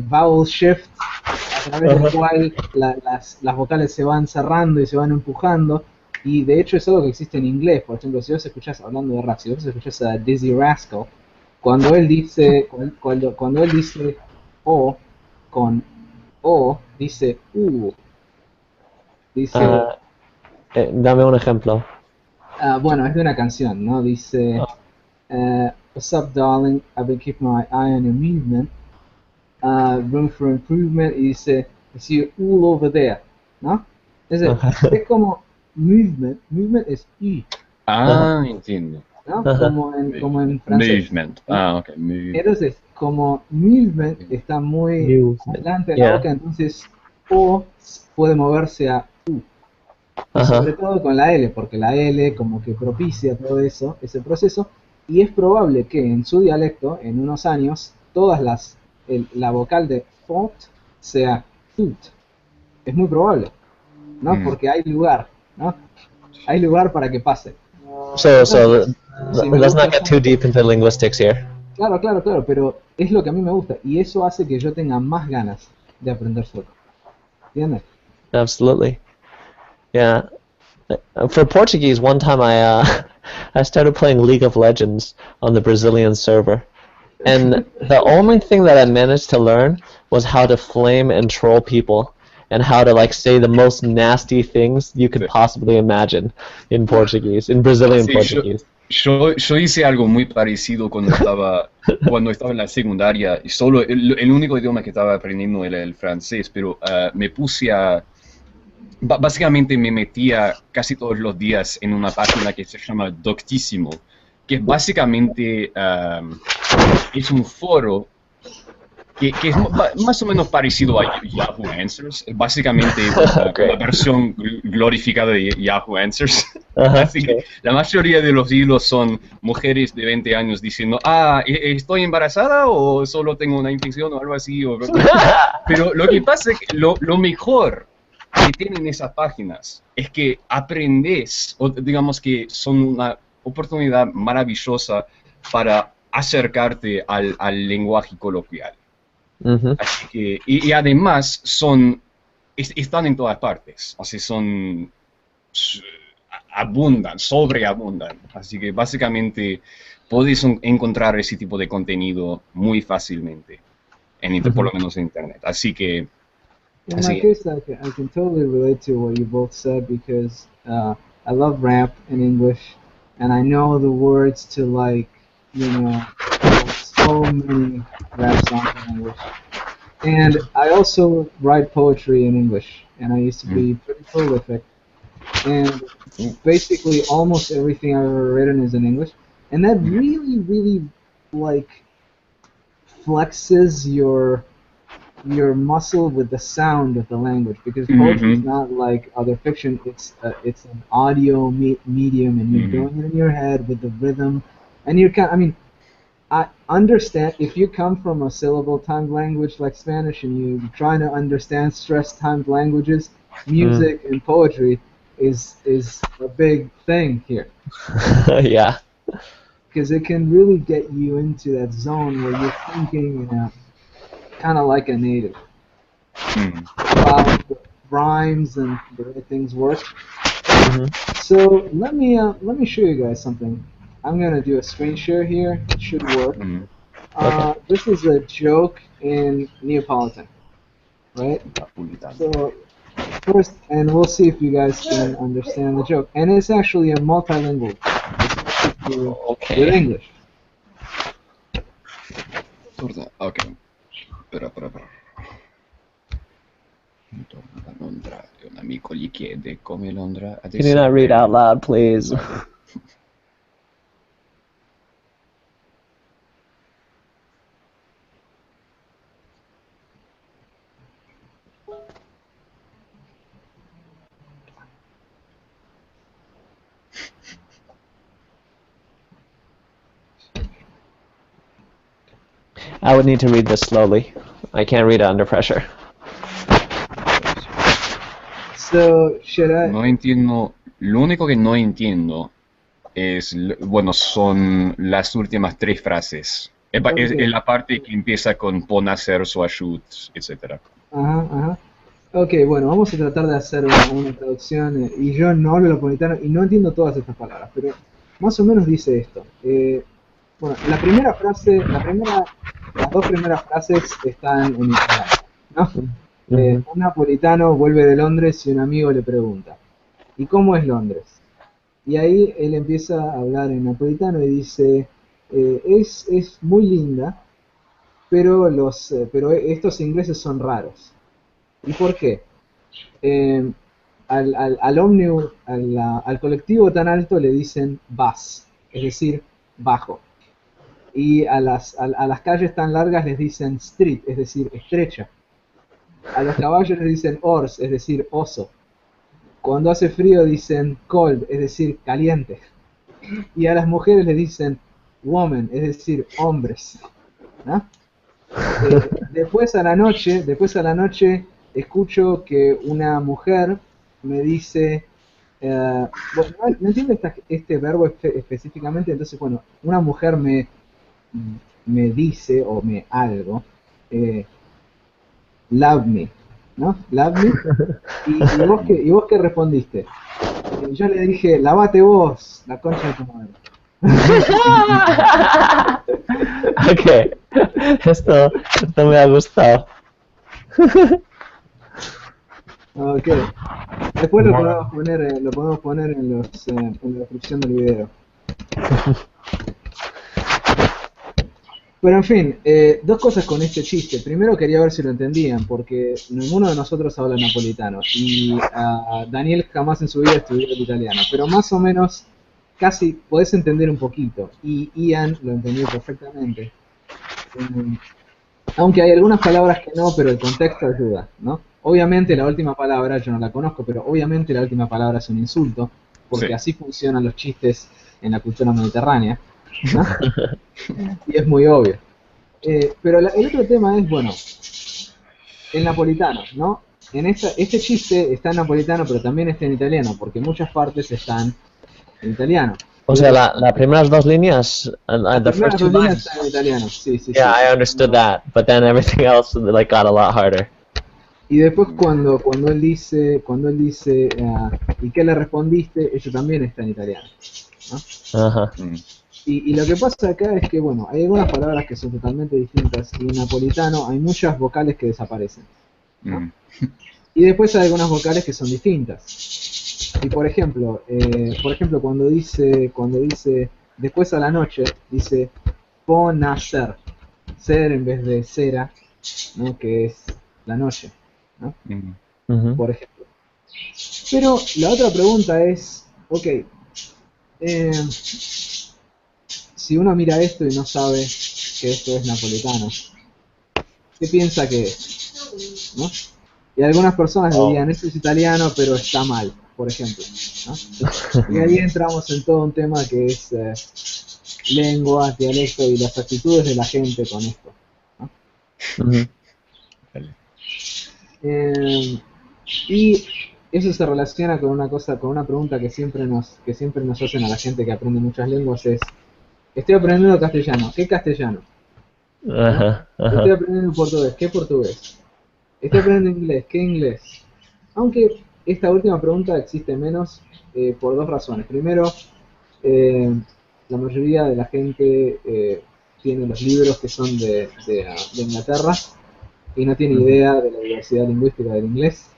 vowel shift a través del cual las vocales se van cerrando y se van empujando, y de hecho es algo que existe en inglés. Por ejemplo, si vos escuchás, hablando de rap, si vos escuchás a Dizzy Rascal, cuando él dice O con O, dice U. Dice, dame un ejemplo. bueno, es de una canción, ¿no? Dice What's up, darling? I've been keeping my eye on your movement. Room for improvement. Y dice, I see you all over there, ¿no? Es como movement. Movement es y, Entiendo. ¿no? Como en francés. Movement. ¿no? Ok. Movement. Entonces, como movement está muy adelante de la boca, entonces O puede moverse a U. Y sobre todo con la L, porque la L como que propicia todo eso, ese proceso, y es probable que en su dialecto, en unos años, la vocal de thought sea tut. Es muy probable, ¿no? Porque hay lugar, ¿no? Hay lugar para que pase. So let's gusta not get too deep into linguistics here. Claro, pero es lo que a mí me gusta, y eso hace que yo tenga más ganas de aprender sueco. ¿Entiendes? Absolutely. Yeah. For Portuguese, one time I started playing League of Legends on the Brazilian server, and the only thing that I managed to learn was how to flame and troll people, and how to like say the most nasty things you could possibly imagine in Portuguese, in Brazilian Portuguese. Yo hice algo muy parecido cuando estaba en la secundaria, y solo el único idioma que estaba aprendiendo era el francés, pero me puse básicamente me metía casi todos los días en una página que se llama Doctissimo, que básicamente es un foro que es más o menos parecido a Yahoo Answers, básicamente la versión glorificada de Yahoo Answers. Así que la mayoría de los hilos son mujeres de 20 años diciendo, ¿estoy embarazada o solo tengo una infección o algo así? Pero lo que pasa es que lo mejor que tienen esas páginas es que aprendes, o digamos que son una oportunidad maravillosa para acercarte al lenguaje coloquial. Así que, y además están en todas partes, o sea, sobreabundan, así que básicamente podéis encontrar ese tipo de contenido muy fácilmente, por lo menos en internet, así que... In my case, I can totally relate to what you both said, because I love rap in English, and I know the words to, like, so many rap songs in English. And I also write poetry in English, and I used to be pretty prolific. And basically almost everything I've ever written is in English. And that really, really, like, flexes your muscle with the sound of the language, because poetry is not like other fiction. It's an audio medium, and you're doing it in your head with the rhythm, and I understand if you come from a syllable timed language like Spanish and you're trying to understand stress timed languages, music and poetry is a big thing here. Yeah. Because it can really get you into that zone where you're thinking, kind of like a native. About the rhymes and the way things work. So let me show you guys something. I'm gonna do a screen share here. It should work. This is a joke in Neapolitan, right? So first, and we'll see if you guys can understand the joke. And it's actually a multilingual. It's with English. Okay. Però. Londra, un amico gli chiede come Londra adesso. Can you not read out loud, please? I would need to read this slowly. I can't read it under pressure. So, should I... No entiendo. Lo único que no entiendo son las últimas 3 frases. Es la parte que empieza con pon a ser su ayud, etc. Ok, bueno, vamos a tratar de hacer una traducción. Y yo no hablo napolitano y no entiendo todas estas palabras, pero más o menos dice esto. Bueno, las dos primeras frases están en italiano, ¿no? Un napolitano vuelve de Londres y un amigo le pregunta, ¿y cómo es Londres? Y ahí él empieza a hablar en napolitano y dice, es muy linda, pero pero estos ingleses son raros. ¿Y por qué? Eh, al ómnibus, al colectivo tan alto le dicen bus, es decir, bajo. Y a las calles tan largas les dicen street, es decir, estrecha. A los caballos les dicen horse, es decir, oso. Cuando hace frío dicen cold, es decir, caliente. Y a las mujeres les dicen woman, es decir, hombres. ¿No? Después a la noche escucho que una mujer me dice, bueno, no entiendo este verbo específicamente, entonces bueno, una mujer me dice o me algo, love me, ¿no? Love me. ¿Y vos qué respondiste? Y yo le dije, lavate vos, la concha de tu madre. Ok, esto me ha gustado. Ok. Después lo podemos poner en la descripción del video. Pero en fin, dos cosas con este chiste. Primero quería ver si lo entendían, porque ninguno de nosotros habla napolitano. Y Daniel jamás en su vida estudió el italiano. Pero más o menos, casi podés entender un poquito. Y Ian lo entendió perfectamente. Aunque hay algunas palabras que no, pero el contexto ayuda, ¿no? Obviamente la última palabra, yo no la conozco, pero obviamente la última palabra es un insulto, porque Sí. así funcionan los chistes en la cultura mediterránea, ¿no? Y es muy obvio. Pero el otro tema es, bueno, el napolitano, ¿no? Este chiste está en napolitano, pero también está en italiano, porque muchas partes están en italiano. O sea, las primeras dos líneas, Las the primeras first two dos líneas lines. están en italiano, sí, sí, Yeah, sí. I understood that, but then everything else like got a lot harder. Y después cuando él dice, ¿y qué le respondiste? Eso también está en italiano, ¿no? Ajá. Y lo que pasa acá es que, bueno, hay algunas palabras que son totalmente distintas y en napolitano hay muchas vocales que desaparecen, ¿no? Y después hay algunas vocales que son distintas. Y por ejemplo, cuando dice después a la noche, dice ponacer, ser en vez de cera, ¿no? Que es la noche, ¿no? Ujú. Por ejemplo. Pero la otra pregunta es, ok, si uno mira esto y no sabe que esto es napolitano, ¿qué piensa que es? ¿No? Y algunas personas dirían, esto es italiano, pero está mal, por ejemplo, ¿no? Y ahí entramos en todo un tema que es lengua, dialecto y las actitudes de la gente con esto, ¿no? Ujú. Y eso se relaciona con una pregunta que siempre nos hacen a la gente que aprende muchas lenguas, es, estoy aprendiendo castellano, ¿qué castellano? Ajá, Estoy ajá. aprendiendo portugués, ¿qué portugués? Estoy aprendiendo inglés, ¿qué inglés? Aunque esta última pregunta existe menos por dos razones. Primero, la mayoría de la gente tiene los libros que son de Inglaterra y no tiene idea de la diversidad lingüística del inglés.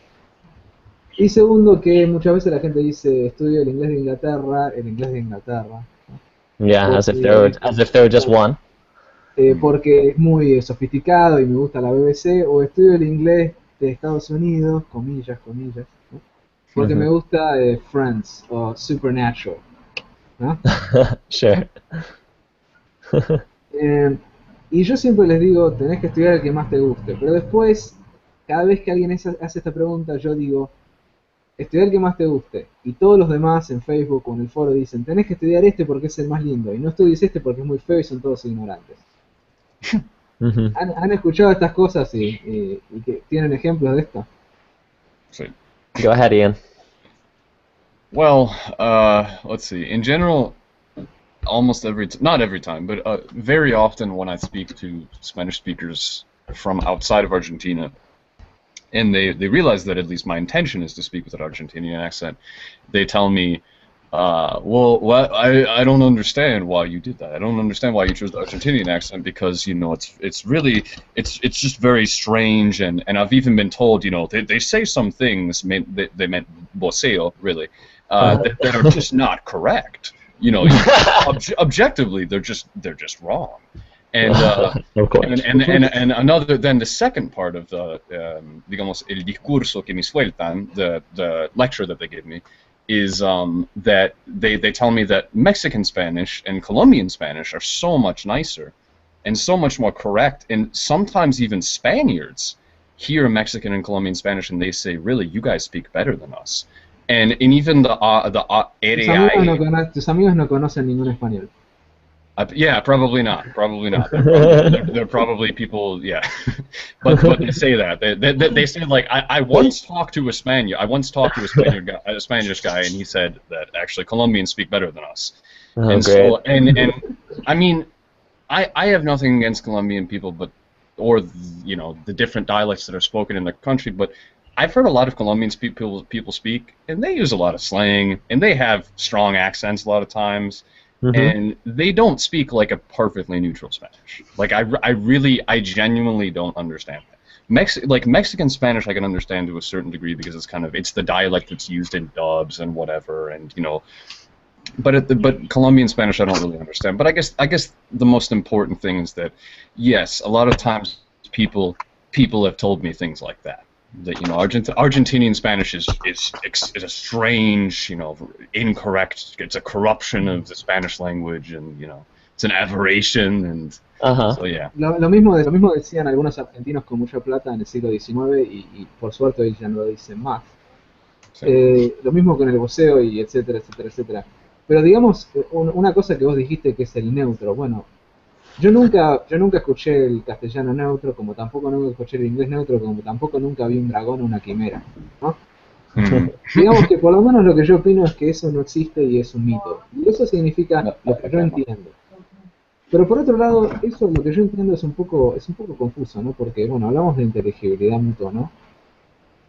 Y segundo, que muchas veces la gente dice, estudio el inglés de Inglaterra, ¿no? Yeah, as if they were just one. Porque es muy sofisticado y me gusta la BBC, o estudio el inglés de Estados Unidos, comillas, ¿no? Porque me gusta Friends o Supernatural, ¿no? Sure. Y yo siempre les digo, tenés que estudiar el que más te guste, pero después, cada vez que alguien hace esta pregunta, yo digo, estudiar el que más te guste, y todos los demás en Facebook o en el foro dicen, tenés que estudiar este porque es el más lindo, y no estudies este porque es muy feo y son todos ignorantes. Ujú. ¿Han escuchado estas cosas y que tienen ejemplos de esto? Sí. Go ahead, Ian. Well, let's see. In general, almost not every time, but very often when I speak to Spanish speakers from outside of Argentina, and they realize that at least my intention is to speak with an Argentinian accent, they tell me, well, I don't understand why you did that. I don't understand why you chose the Argentinian accent because, you know, it's really, it's just very strange, and I've even been told, you know, they say some things, they meant voceo, really, that are just not correct. you know, objectively, they're just wrong. And Of course. and another, then the second part of the digamos el discurso que me sueltan, the lecture that they give me, is that they tell me that Mexican Spanish and Colombian Spanish are so much nicer and so much more correct, and sometimes even Spaniards hear Mexican and Colombian Spanish and they say, really, you guys speak better than us. And even the RAI, Tus amigos no conocen ningún español. yeah, probably not. They're probably people, yeah. but they say that. They say, like, I once talked to a Spaniard. I once talked to a Spanish guy, and he said that actually Colombians speak better than us. Oh, and great. so, and I mean, I have nothing against Colombian people, or you know, the different dialects that are spoken in the country, but I've heard a lot of Colombian people speak, and they use a lot of slang, and they have strong accents a lot of times. And they don't speak like a perfectly neutral Spanish. Like I genuinely don't understand that. Mexican Spanish I can understand to a certain degree because it's the dialect that's used in dubs and whatever, and you know. But Colombian Spanish I don't really understand. But I guess the most important thing is that yes, a lot of times people have told me things like that. That, you know, Argentinian Spanish is a strange, you know, incorrect. It's a corruption of the Spanish language, and you know, it's an aberration, and so yeah. Lo mismo decían algunos argentinos con mucha plata en el siglo XIX y por suerte hoy ya no lo dicen más. Sí. Lo mismo con el voceo y etcétera, etcétera, etcétera. Pero digamos, una cosa que vos dijiste que es el neutro. Bueno, yo nunca escuché el castellano neutro, como tampoco nunca escuché el inglés neutro, como tampoco nunca vi un dragón o una quimera, ¿no? Digamos que por lo menos lo que yo opino es que eso no existe y es un mito. Y eso significa lo que yo entiendo. Pero por otro lado, eso lo que yo entiendo es un poco confuso, ¿no? Porque, bueno, hablamos de inteligibilidad mutua, ¿no?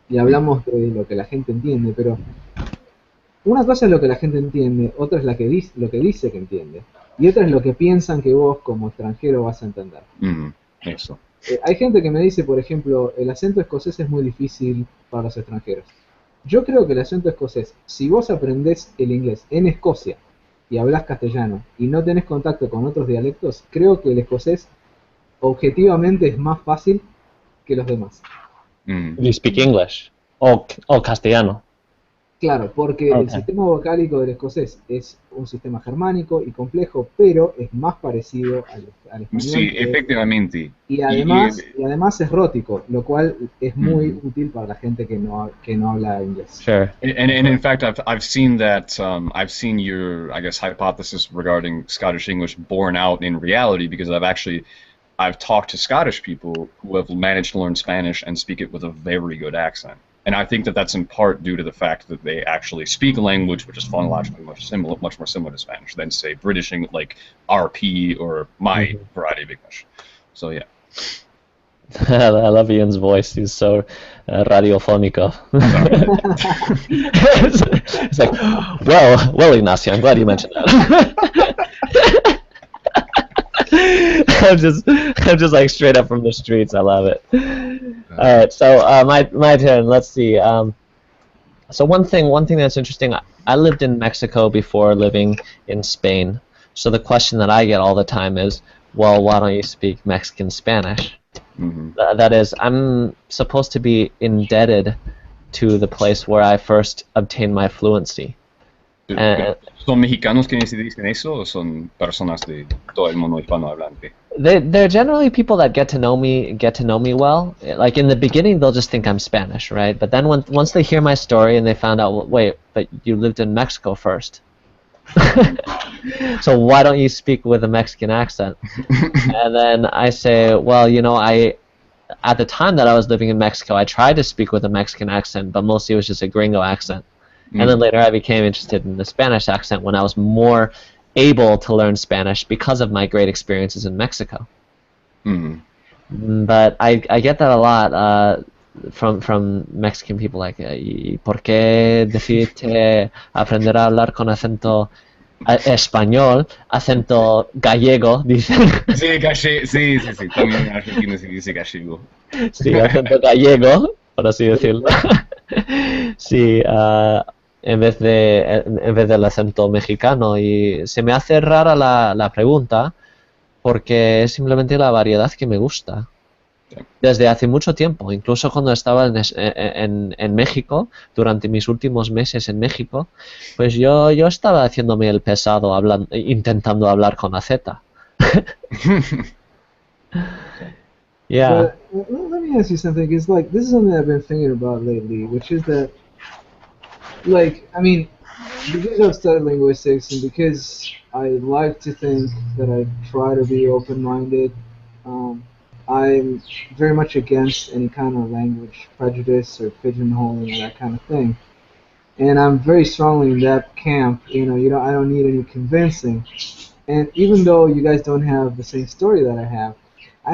Y hablamos de lo que la gente entiende, pero una cosa es lo que la gente entiende, otra es lo que dice que entiende. Y otra es lo que piensan que vos como extranjero vas a entender. Eso. Hay gente que me dice, por ejemplo, el acento escocés es muy difícil para los extranjeros. Yo creo que el acento escocés, si vos aprendés el inglés en Escocia y hablás castellano y no tenés contacto con otros dialectos, creo que el escocés objetivamente es más fácil que los demás. You speak English o castellano. Claro, porque el sistema vocálico del escocés es un sistema germánico y complejo, pero es más parecido al español. Sí, efectivamente. Y además es rótico, lo cual es muy útil para la gente que no habla inglés. Sure. And in fact, I've seen that. I've seen your, I guess, hypothesis regarding Scottish English borne out in reality, because I've talked to Scottish people who have managed to learn Spanish and speak it with a very good accent. And I think that that's in part due to the fact that they actually speak a language which is phonologically much more similar to Spanish than, say, British, like RP or my variety of English. So yeah. I love Ian's voice. He's so radiofónico. It's like, well, Ignacio, I'm glad you mentioned that. I'm just like straight up from the streets. I love it. All right, so my turn. Let's see. So one thing that's interesting. I lived in Mexico before living in Spain. So the question that I get all the time is, well, why don't you speak Mexican Spanish? That is, I'm supposed to be indebted to the place where I first obtained my fluency. ¿Son mexicanos quienes dicen eso o son personas de todo el mundo hispanohablante? They're generally people that get to know me well. Like in the beginning, they'll just think I'm Spanish, right? But then once they hear my story and they found out, well, wait, but you lived in Mexico first. So why don't you speak with a Mexican accent? And then I say, well, you know, at the time that I was living in Mexico, I tried to speak with a Mexican accent, but mostly it was just a gringo accent. And then later I became interested in the Spanish accent when I was more able to learn Spanish because of my great experiences in Mexico. But I get that a lot from Mexican people, like, ¿por qué decirte aprender a hablar con acento español, acento gallego? Dicen. Sí, también en Argentina se dice gallego. Sí, acento gallego, por así decirlo. Sí, en vez del acento mexicano. Y se me hace rara la pregunta porque es simplemente la variedad que me gusta. Desde hace mucho tiempo, incluso cuando estaba en México, durante mis últimos meses en México, pues yo estaba haciéndome el pesado intentando hablar con la Z. Yeah. But let me ask you something. It's like this is something I've been thinking about lately, which is that, like, I mean, because I've studied linguistics and because I like to think that I try to be open-minded, um, I'm very much against any kind of language prejudice or pigeonholing or that kind of thing. And I'm very strongly in that camp. I don't need any convincing. And even though you guys don't have the same story that I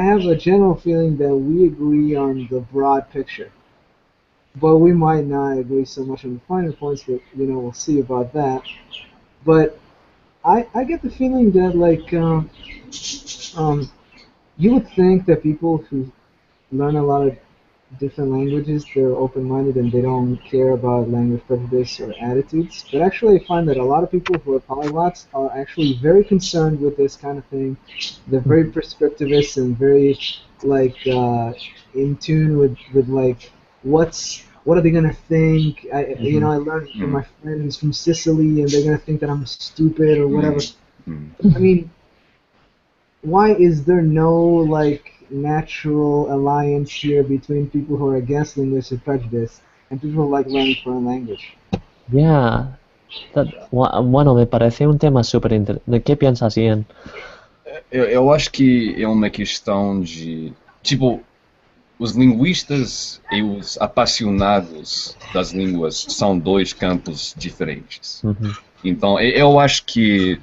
have a general feeling that we agree on the broad picture. But we might not agree so much on the finer points, but we'll see about that. But I get the feeling that you would think that people who learn a lot of different languages, they're open-minded and they don't care about language prejudice or attitudes. But actually, I find that a lot of people who are polyglots are actually very concerned with this kind of thing. They're very prescriptivist and very in tune with like what are they gonna think? I learned from my friend who's from Sicily, and they're gonna think that I'm stupid or whatever. I mean, why is there no natural alliance here between people who are against linguistic prejudice and people who like learning foreign language? Yeah. Bueno, me parece um tema super interessante. O que pensas, Ian? Eu acho que é uma questão de, tipo, os linguistas e os apaixonados das línguas são dois campos diferentes. Então, eu acho que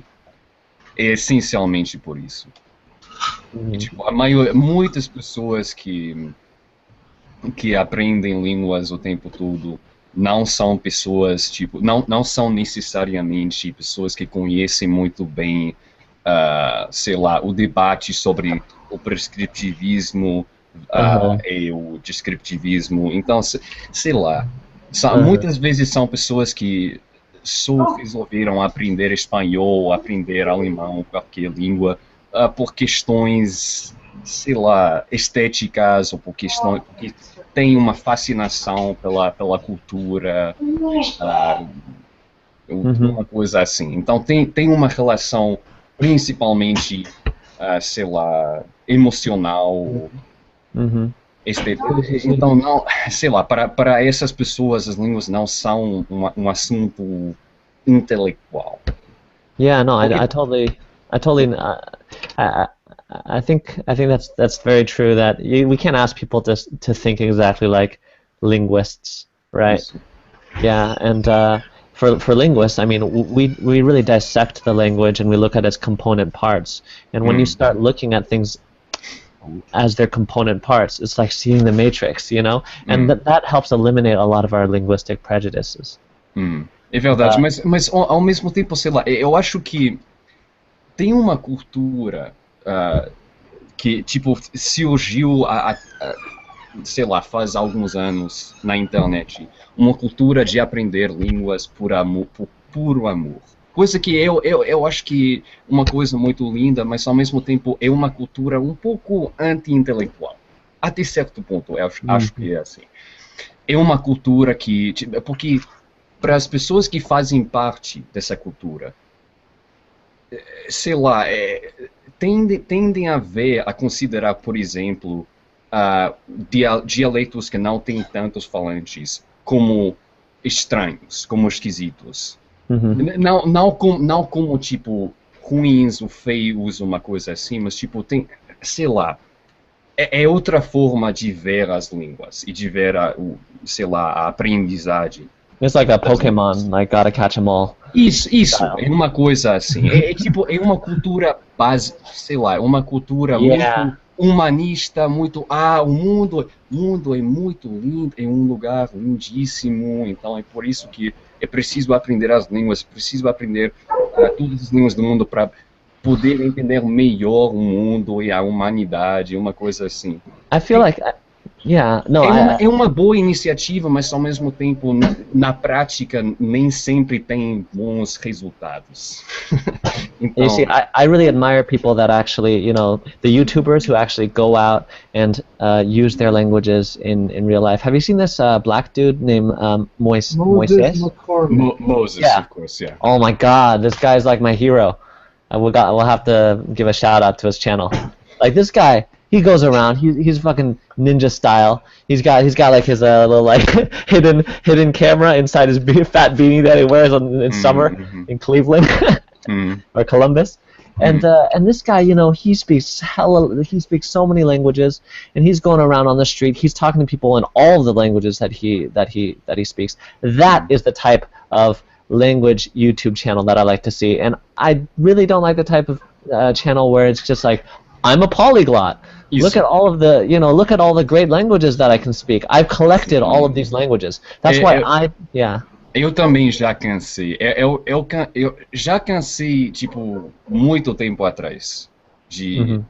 é essencialmente por isso. Tipo, muitas pessoas que aprendem línguas o tempo todo não são pessoas, tipo, não são necessariamente pessoas que conhecem muito bem, sei lá, o debate sobre o prescritivismo e o descritivismo. Então, sei lá, muitas vezes são pessoas que só resolveram aprender espanhol, aprender alemão, qualquer língua, por questões, sei lá, estéticas ou porque tem uma fascinação pela cultura, uma coisa assim. Então tem uma relação principalmente, sei lá, emocional, estética. Então, não, sei lá, para essas pessoas as línguas não são um assunto intelectual. Yeah, no, I totally, I think that's very true. That we can't ask people to think exactly like linguists, right? Isso. Yeah, and for linguists, I mean, we really dissect the language and we look at its component parts. And when you start looking at things as their component parts, it's like seeing the matrix, and that helps eliminate a lot of our linguistic prejudices. É verdade, mas ao mesmo tempo, sei lá, eu acho que tem uma cultura que, tipo, surgiu, sei lá, faz alguns anos na internet, uma cultura de aprender línguas por puro amor. Coisa que eu acho que é uma coisa muito linda, mas ao mesmo tempo é uma cultura um pouco anti-intelectual. Até certo ponto, eu acho que é assim. É uma cultura que, porque para as pessoas que fazem parte dessa cultura, sei lá, tendem a considerar, por exemplo, dialetos que não têm tantos falantes como estranhos, como esquisitos. Não como, tipo, ruins ou feios, uma coisa assim, mas, tipo, sei lá, é outra forma de ver as línguas e de ver sei lá, a aprendizagem. It's like a Pokemon, like gotta catch 'em all. Isso, é uma coisa assim. Tipo, é uma cultura base, sei lá, uma cultura muito humanista, muito. O mundo é muito lindo, é um lugar lindíssimo. Então é por isso que é preciso aprender as línguas, preciso aprender todas as línguas do mundo para poder entender melhor o mundo e a humanidade, uma coisa assim. I feel like Yeah, no, É uma boa iniciativa, mas ao mesmo tempo, na prática, nem sempre tem bons resultados. you see, Então, I really admire people that actually, you know, the YouTubers who actually go out and use their languages in real life. Have you seen this black dude named Moses Moises? McCormick. Moses, Yeah. of course, yeah. Oh my God, this guy's like my hero. We'll have to give a shout out to his channel. Like this guy, he goes around. He's fucking ninja style. He's got like his little like hidden camera inside his fat beanie that he wears in summer in Cleveland or Columbus. And this guy, you know, he speaks so many languages, and he's going around on the street. He's talking to people in all the languages that he speaks. That is the type of language YouTube channel that I like to see, and I really don't like the type of channel where it's just like, I'm a polyglot. Look at all of the, you know, look at all the great languages that I can speak. I've collected all of these languages. That's why Eu também já cansei. Eu já cansei, tipo, muito tempo atrás de,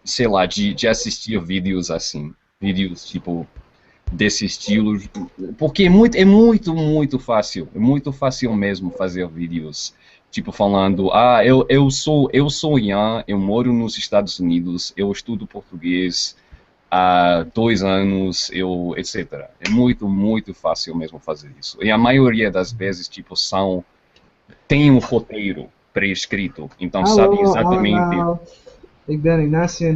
sei lá, de assistir vídeos assim. Vídeos, tipo, desse estilo. Porque é muito fácil. É muito fácil mesmo fazer vídeos, tipo, falando, eu sou Ian, eu moro nos Estados Unidos, eu estudo português há 2 anos, etc. É muito fácil mesmo fazer isso. E a maioria das vezes, tipo, tem um roteiro pré-escrito, então sabe exatamente... Big Ben Ignacio,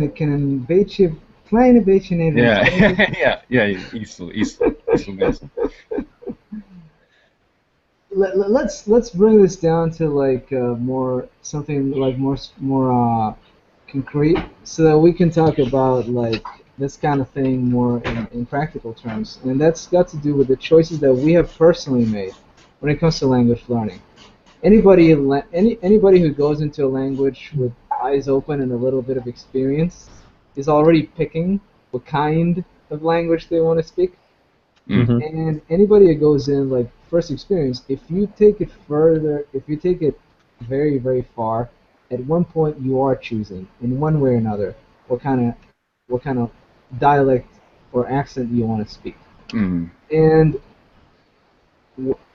kleine beetje Nederlands. Isso mesmo. Let's bring this down to like something like more concrete, so that we can talk about like this kind of thing more in practical terms, and that's got to do with the choices that we have personally made when it comes to language learning. Anybody who goes into a language with eyes open and a little bit of experience is already picking what kind of language they want to speak. And anybody who goes in like first experience, if you take it further, if you take it very, very far, at one point you are choosing in one way or another what kind of dialect or accent you want to speak. And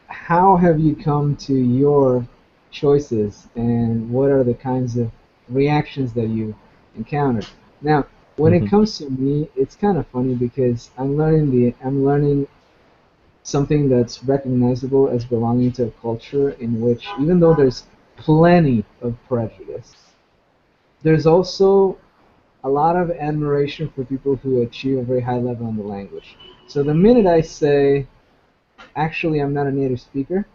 how have you come to your choices, and what are the kinds of reactions that you encountered? Now, when it comes to me, it's kind of funny because I'm learning something that's recognizable as belonging to a culture in which, even though there's plenty of prejudice, there's also a lot of admiration for people who achieve a very high level in the language. So the minute I say, actually, I'm not a native speaker,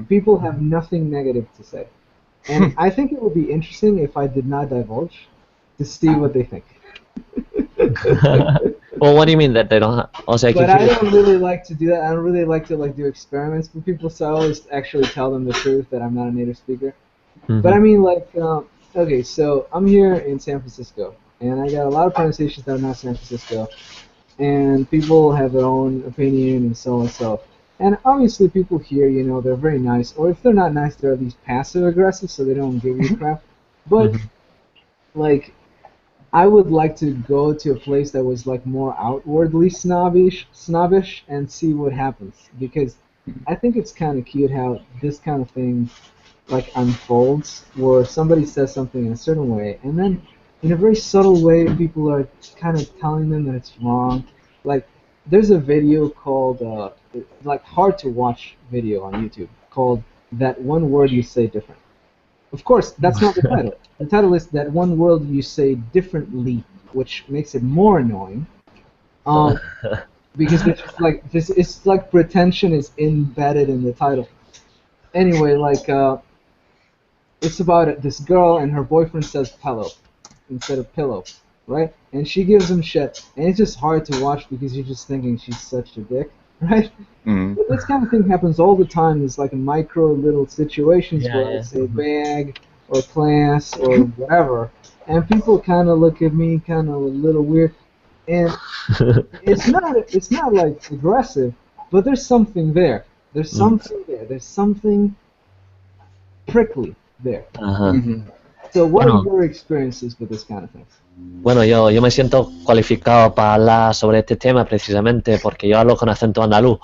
people have nothing negative to say. And I think it would be interesting if I did not divulge, to see what they think. Well, what do you mean that they don't? But I don't really like to do that. I don't really like to like do experiments with people, so I always actually tell them the truth that I'm not a native speaker. But I mean, like, okay, so I'm here in San Francisco, and I got a lot of pronunciations that are not San Francisco, and people have their own opinion and so and so. And obviously, people here, you know, they're very nice, or if they're not nice, they're at least passive aggressive, so they don't give you crap. But like, I would like to go to a place that was like more outwardly snobbish, and see what happens, because I think it's kind of cute how this kind of thing like unfolds, where somebody says something in a certain way, and then in a very subtle way, people are kind of telling them that it's wrong. Like, there's a video called like hard to watch video on YouTube called "That One Word You Say Different." Of course, that's not the title. The title is "That One Word You Say Differently," which makes it more annoying. Because it's like pretension is embedded in the title. Anyway, like it's about this girl and her boyfriend says pillow instead of pillow, right? And she gives him shit, and it's just hard to watch because you're just thinking she's such a dick, right? But this kind of thing happens all the time. It's like micro little situations where I say bag or class or whatever, and people kind of look at me kind of a little weird, and it's not like aggressive, but there's something there. There's something there. There's something prickly there. So what Bueno. are your experiences with this kind of thing? Bueno, yo me siento cualificado para hablar sobre este tema precisamente porque yo hablo con acento andaluz.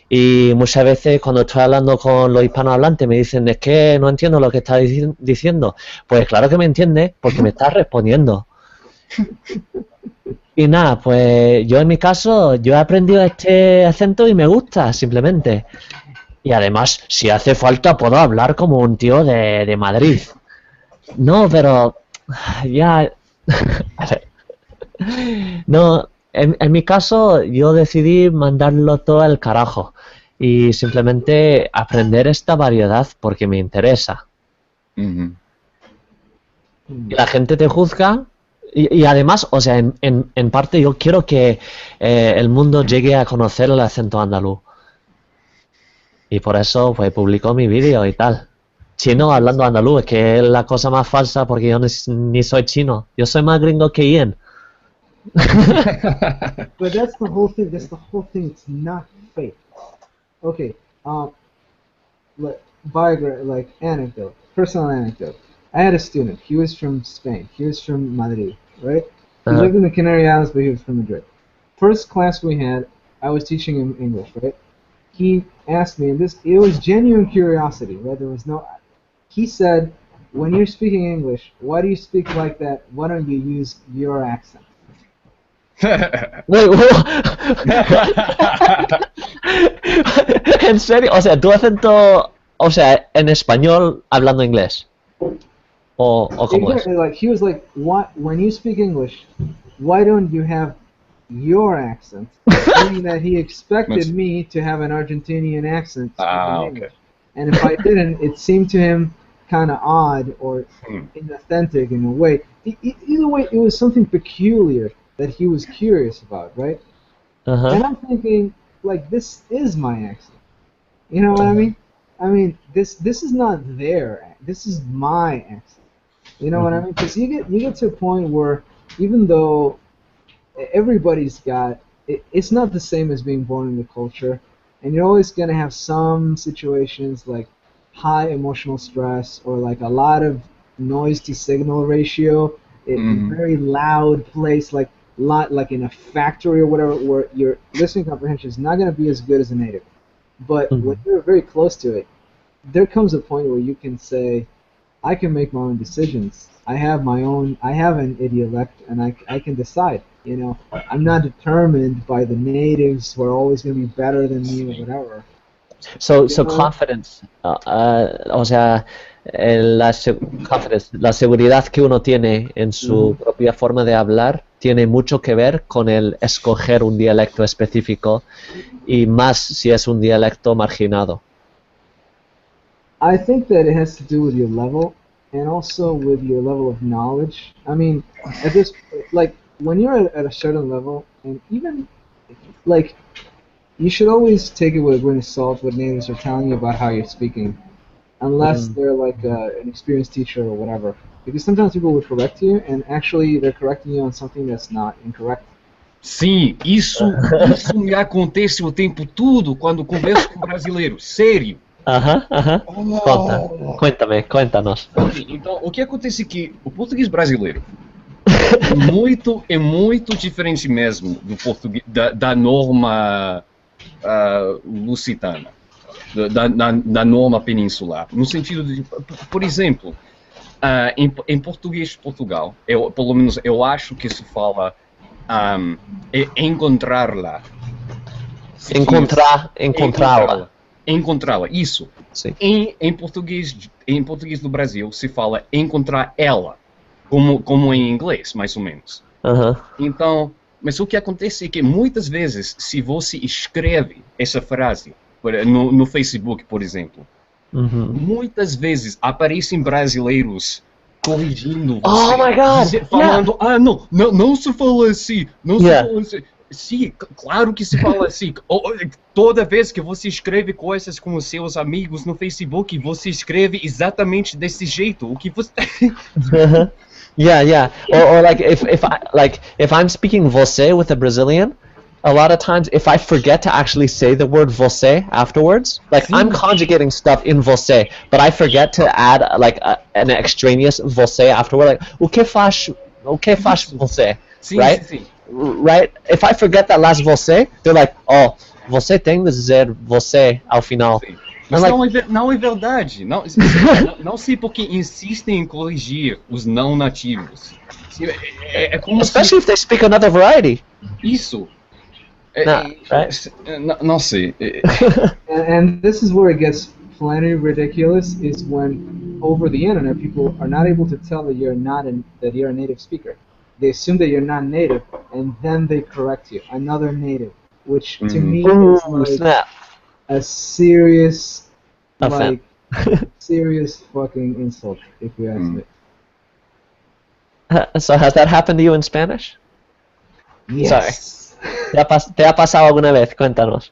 Y muchas veces cuando estoy hablando con los hispanohablantes me dicen, es que no entiendo lo que estás diciendo. Pues claro que me entiendes porque me estás respondiendo. Y nada, pues yo en mi caso, yo he aprendido este acento y me gusta, simplemente. Y además, si hace falta, puedo hablar como un tío de Madrid. No, pero ya... A ver. No, en mi caso, yo decidí mandarlo todo al carajo y simplemente aprender esta variedad porque me interesa. Ujú. Y la gente te juzga y además, o sea, en parte yo quiero que el mundo llegue a conocer el acento andaluz. Y por eso, pues, publicó mi vídeo y tal. Chino hablando andaluz, es que es la cosa más falsa porque yo ni soy chino. Yo soy más gringo que Ian. But that's the whole thing. That's the whole thing. It's not fake. Okay. Like anecdote, personal anecdote. I had a student. He was from Spain. He was from Madrid, right? He lived in the Canary Islands, but he was from Madrid. First class we had, I was teaching him English, right? He asked me, and it was genuine curiosity, right? There was no. He said, "When you're speaking English, why do you speak like that? Why don't you use your accent?" Wait, ¿En serio? O sea, tu acento, o sea, en español hablando inglés. O cómo es. Exactly. Like he was like, "What? When you speak English, why don't you have your accent?" Meaning that he expected me to have an Argentinian accent speaking English, and if I didn't, it seemed to him kind of odd or inauthentic in a way. Either way, it was something peculiar that he was curious about, right? And I'm thinking, like, this is my accent. You know what I mean? I mean, this is not their. This is my accent. You know what I mean? Because you get to a point where even though everybody's got, it's not the same as being born in the culture, and you're always gonna have some situations like high emotional stress or like a lot of noise to signal ratio, a very loud place like in a factory or whatever, where your listening comprehension is not gonna be as good as a native. But when you're very close to it, there comes a point where you can say, I can make my own decisions. I have an idiolect, and I can decide. You know, I'm not determined by the natives who are always going to be better than me or whatever. So confidence, o sea, la seguridad que uno tiene en su propia forma de hablar tiene mucho que ver con el escoger un dialecto específico y más si es un dialecto marginado. I think that it has to do with your level and also with your level of knowledge. I mean, at this, like, when you're at a certain level, and even, like, you should always take it with a grain of salt what natives are telling you about how you're speaking, unless they're like an experienced teacher or whatever. Because sometimes people will correct you, and actually they're correcting you on something that's not incorrect. Sim, isso me acontece o tempo todo quando converso com brasileiros, sério. Cuéntanos. Então, o que acontece é que o português brasileiro é muito diferente mesmo do português, da norma lusitana, da norma peninsular. No sentido de, por exemplo, em português de Portugal, pelo menos eu acho que se fala encontrá-la. Encontrá-la, isso. Sim. Em português do Brasil se fala encontrar ela, como em inglês, mais ou menos. Então, mas o que acontece é que muitas vezes, se você escreve essa frase no Facebook, por exemplo, muitas vezes aparecem brasileiros corrigindo você. Oh my God! Falando, não se fala assim, não se fala assim. Sim, claro que se fala assim. Toda vez que você escreve coisas com os seus amigos no Facebook, você escreve exatamente desse jeito. O que você... Yeah. Or like if I'm speaking você with a Brazilian, a lot of times if I forget to actually say the word você afterwards, like I'm conjugating stuff in você, but I forget to add like an extraneous você afterward, like o que faz você, Sim, right? sim, sim. Right? If I forget that last você, they're like, oh, você tem de dizer você ao final. Sim. Mas like- não é verdade. Não sei porque insistem em corrigir os não nativos. É como Especially if they speak another variety. se isso. Nah, right? Não sei. And this is where it gets plenty ridiculous is when over the internet people are not able to tell that you're a native speaker. They assume that you're not native and then they correct you, another native, which to me is Ooh, like snap. a serious Offense. serious fucking insult if you ask me. So has that happened to you in Spanish? Yes. ¿Te ha pasado alguna vez? Cuéntanos.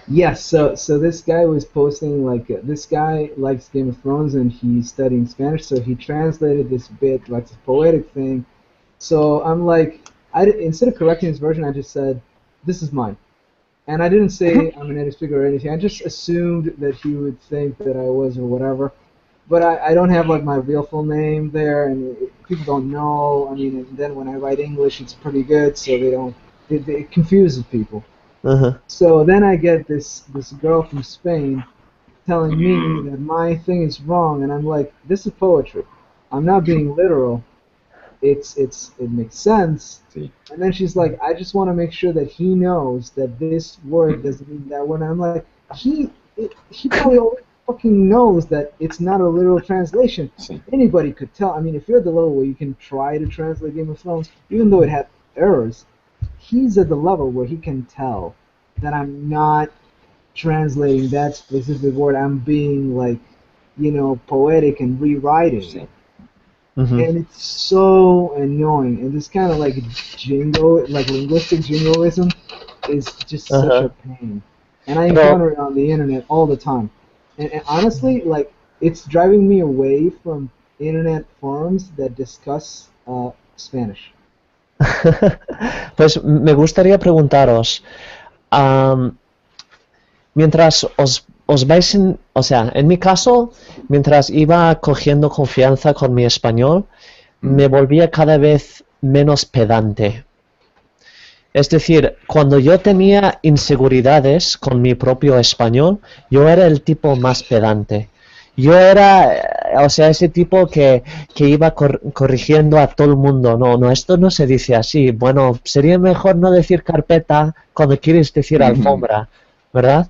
Yes, so this guy was posting like this guy likes Game of Thrones and he's studying Spanish, so he translated this bit like a poetic thing. So I'm like, instead of correcting his version, I just said, "This is mine," and I didn't say I'm a native speaker or anything. I just assumed that he would think that I was or whatever. But I don't have like my real full name there, and people don't know. I mean, and then when I write English, it's pretty good, so they don't. It confuses people. Uh-huh. So then I get this girl from Spain telling me that my thing is wrong, and I'm like, this is poetry. I'm not being literal. It makes sense. Sí. And then she's like, I just want to make sure that he knows that this word doesn't mean that word. And I'm like, he probably already fucking knows that it's not a literal translation. Sí. Anybody could tell. I mean, if you're at the level where you can try to translate Game of Thrones, even though it had errors, he's at the level where he can tell that I'm not translating that specific word. I'm being like, poetic and rewriting it. Mm-hmm. And it's so annoying. And this kind of like linguistic jingoism is just such a pain. And I encounter it on the internet all the time. And honestly, like, it's driving me away from internet forums that discuss Spanish. Pues me gustaría preguntaros, mientras os vais en mi caso, mientras iba cogiendo confianza con mi español, me volvía cada vez menos pedante. Es decir, cuando yo tenía inseguridades con mi propio español, yo era el tipo más pedante. Yo era, ese tipo que iba corrigiendo a todo el mundo. No, esto no se dice así. Bueno, sería mejor no decir carpeta cuando quieres decir alfombra, ¿verdad?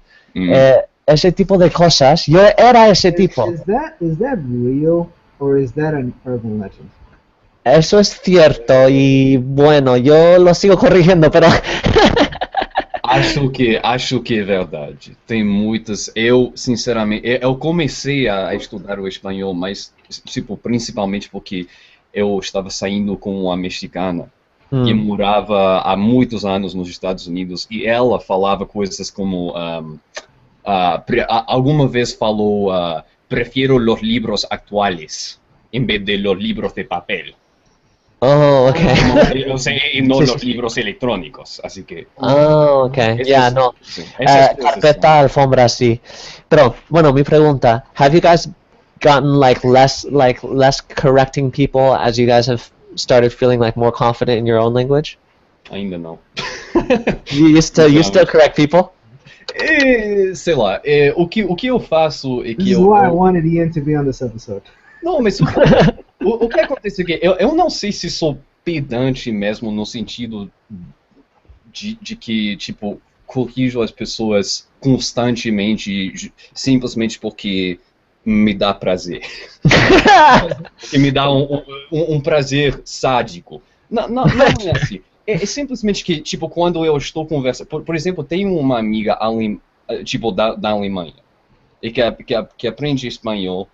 Ese tipo de cosas. Yo era ese tipo. Is that real or is that an urban legend? Eso es cierto y bueno, yo lo sigo corrigiendo, pero... Acho que é verdade. Tem muitas. Eu, sinceramente, eu comecei a estudar o espanhol, mas, tipo, principalmente porque eu estava saindo com uma mexicana que morava há muitos anos nos Estados Unidos e ela falava coisas como. Alguma vez falou: prefiro los libros actuales em vez de los libros de papel. Oh, okay. Y no los libros electrónicos, así que... Oh, okay. Ya, no. Sí, carpeta, alfombra, sí. Pero, bueno, mi pregunta, have you guys gotten less correcting people as you guys have started feeling like more confident in your own language? Ainda não. You still correct people? Sei lá, o que eu faço é que This is why I wanted Ian to be on this episode. Não, mas o que acontece aqui, eu não sei se sou pedante mesmo no sentido de que, tipo, corrijo as pessoas constantemente, simplesmente porque me dá prazer. Que me dá um prazer sádico. Não é assim. É simplesmente que, tipo, quando eu estou conversando... Por exemplo, tenho uma amiga tipo, da Alemanha, e que aprende espanhol.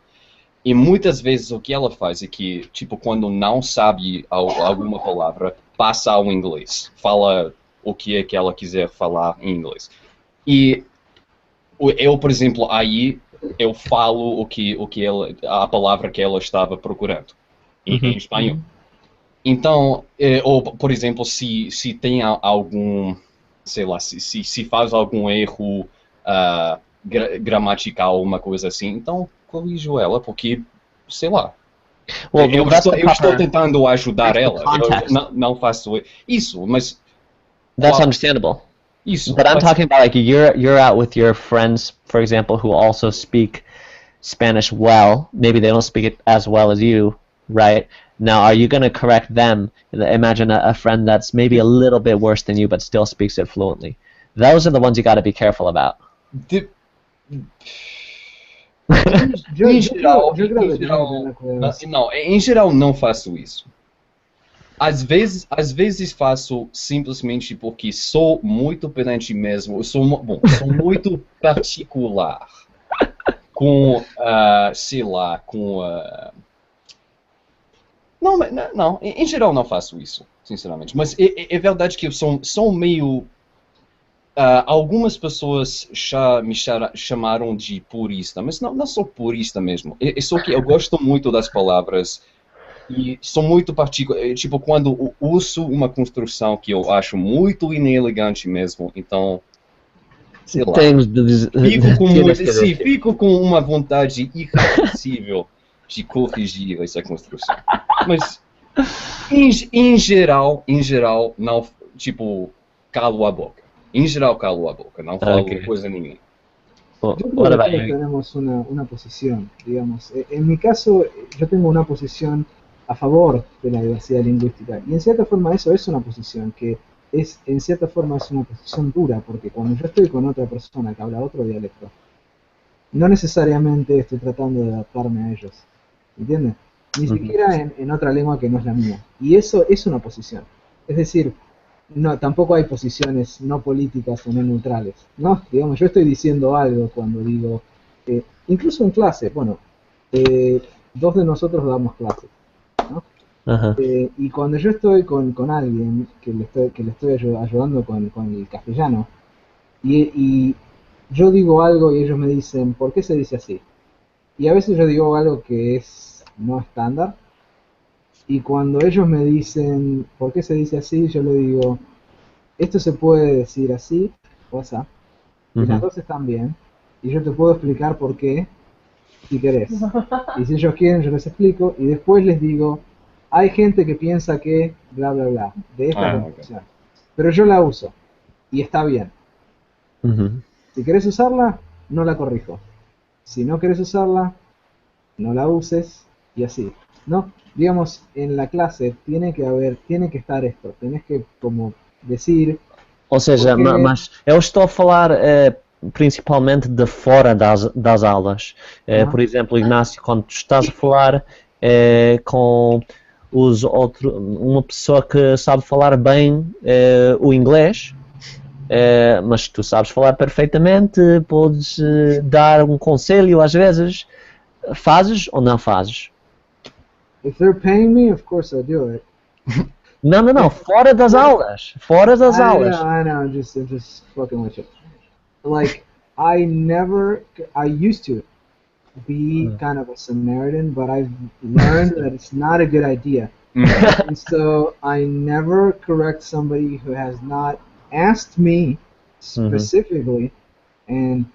E muitas vezes o que ela faz é que, tipo, quando não sabe alguma palavra, passa ao inglês. Fala o que é que ela quiser falar em inglês. E eu, por exemplo, aí eu falo a palavra que ela estava procurando em espanhol. Então, ou, por exemplo, se tem algum sei lá, se faz algum erro gramatical, uma coisa assim, então corrijo ela, porque, sei lá, Well, eu that's the estou proper, tentando ajudar that's the ela, eu context. não faço isso, mas That's claro, understandable. isso, But I'm mas talking about like you're out with your friends, for example, who also speak Spanish well. Maybe they don't speak it as well as you, right? Now, are you going to correct them? Imagine a friend that's maybe a little bit worse than you, but still speaks it fluently. Those are the ones you got to be careful about. de- Yo, em yo creo, geral, yo creo em que tenés que geral, tener cuidado. não, em geral não faço isso. Às vezes faço simplesmente porque sou muito pedante mesmo. Eu sou, sou muito particular com, sei lá, com... Não, não, em geral não faço isso, sinceramente. Mas é verdade que eu sou meio... algumas pessoas me chamaram de purista, mas não sou purista mesmo. É só que eu gosto muito das palavras e sou muito particular. Tipo, quando uso uma construção que eu acho muito inelegante mesmo, então, sei lá, fico com uma vontade irrepressível de corrigir essa construção. Mas, em geral, não, tipo, calo a boca. Em geral, calo a boca, não falo coisa nenhuma. Well, Yo creo what que about todos you? tenemos una posición, digamos. En mi caso, yo tengo una posición a favor de la diversidad lingüística. Y en cierta forma eso es una posición que es, en cierta forma es una posición dura, porque cuando yo estoy con otra persona que habla otro dialecto, no necesariamente estoy tratando de adaptarme a ellos. ¿Entiendes? Ni siquiera en otra lengua que no es la mía. Y eso es una posición. Es decir, no, tampoco hay posiciones no políticas o no neutrales, ¿no? Digamos, yo estoy diciendo algo cuando digo, incluso en clase, bueno, dos de nosotros damos clases, ¿no? Y cuando yo estoy con alguien que le estoy ayudando con el castellano, y yo digo algo y ellos me dicen, ¿por qué se dice así? Y a veces yo digo algo que es no estándar, y cuando ellos me dicen, ¿por qué se dice así? Yo le digo, esto se puede decir así o así, y las dos están bien, y yo te puedo explicar por qué, si querés. Y si ellos quieren, yo les explico, y después les digo, hay gente que piensa que bla, bla, bla, de esta conclusión. Okay. Pero yo la uso, y está bien. Si querés usarla, no la corrijo. Si no querés usarla, no la uses, y así, ¿no? Digamos, en la clase tiene que estar esto, tenés que como decir... Ou seja, porque... mas eu estou a falar principalmente de fora das aulas. Por exemplo, Ignácio, quando tu estás a falar com uma pessoa que sabe falar bem o inglês, mas tu sabes falar perfeitamente, podes dar um conselho às vezes, fazes ou não fazes? If they're paying me, of course I do it. Não, fora das aulas. Fora das aulas. I know, I'm just fucking with you. Like, I used to be kind of a Samaritan, but I've learned that it's not a good idea. And so I never correct somebody who has not asked me specifically and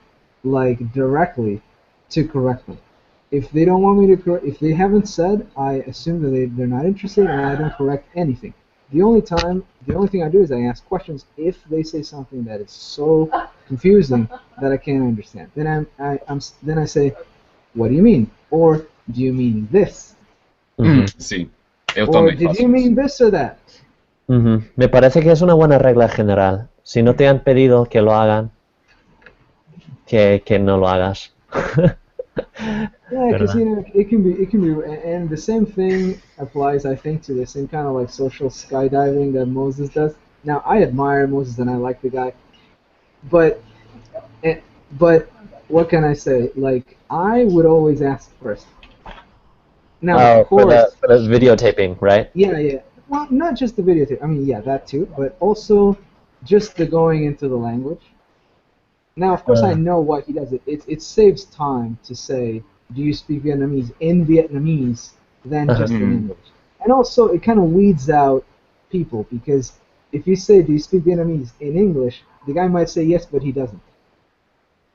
like directly to correct them. If they don't want me to correct, if they haven't said, I assume that they're not interested, and I don't correct anything. The only thing I do is I ask questions if they say something that is so confusing that I can't understand. Then I say, what do you mean? Or do you mean this? Sí, eu or também did faço you mean this or that? Me parece que es una buena regla general. Si no te han pedido que lo hagan, que no lo hagas. Yeah, because it can be, and the same thing applies, I think, to the same kind of like social skydiving that Moses does. Now, I admire Moses and I like the guy, but what can I say? Like, I would always ask first. Now, of course, for the videotaping, right? Yeah. Well, not just the videotape. I mean, yeah, that too, but also just the going into the language. Now, of course, I know why he does it. It saves time to say, do you speak Vietnamese in Vietnamese than just in English. And also, it kind of weeds out people because if you say, "Do you speak Vietnamese?" in English, the guy might say yes, but he doesn't.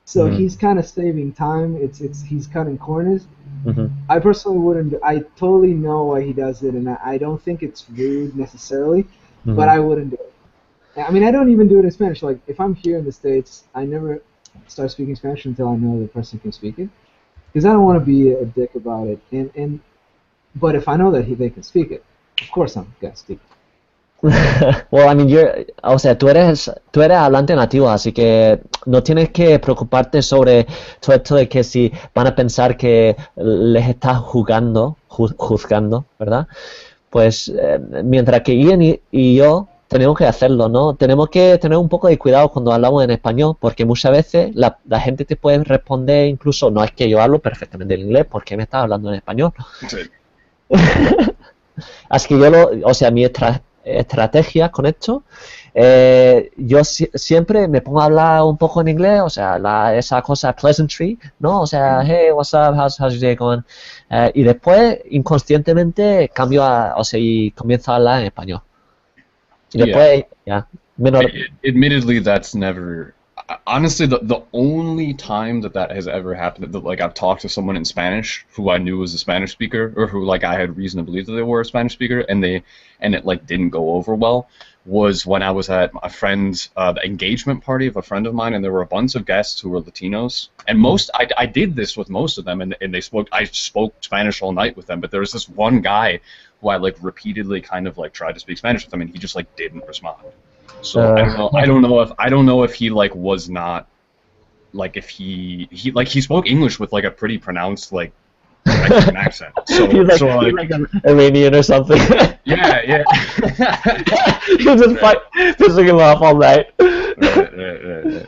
So he's kind of saving time. He's cutting corners. I personally wouldn't. I totally know why he does it, and I don't think it's rude necessarily, but I wouldn't do it. I mean, I don't even do it in Spanish. Like, if I'm here in the States, I never start speaking Spanish until I know the person can speak it, because I don't want to be a dick about it. But if I know that they can speak it, of course I'm gonna speak it. Well, I mean, o sea, tú eres hablante nativo, así que no tienes que preocuparte sobre todo esto de que si van a pensar que les estás juzgando, ¿verdad? Pues mientras que Ian y yo tenemos que hacerlo, ¿no? Tenemos que tener un poco de cuidado cuando hablamos en español, porque muchas veces la gente te puede responder incluso, no es que yo hablo perfectamente el inglés, ¿por qué me estás hablando en español? Sí. Así que mi estrategia con esto, yo siempre me pongo a hablar un poco en inglés, o sea, esa cosa pleasantry, ¿no? O sea, hey, what's up, how's your day going? Y después, inconscientemente, y comienzo a hablar en español. Y después, Admittedly, that's never... Honestly, the only time that has ever happened, that like I've talked to someone in Spanish who I knew was a Spanish speaker, or who like I had reason to believe that they were a Spanish speaker, and it like didn't go over well, was when I was at a friend's engagement party of a friend of mine, and there were a bunch of guests who were Latinos, and I did this with most of them, and I spoke Spanish all night with them, but there was this one guy who I like repeatedly kind of like tried to speak Spanish with him, and he just like didn't respond. So I don't know if he like was not like if he spoke English with like a pretty pronounced like Mexican accent. So he's like Iranian or something. Yeah. He was just pissing him off all night. Right.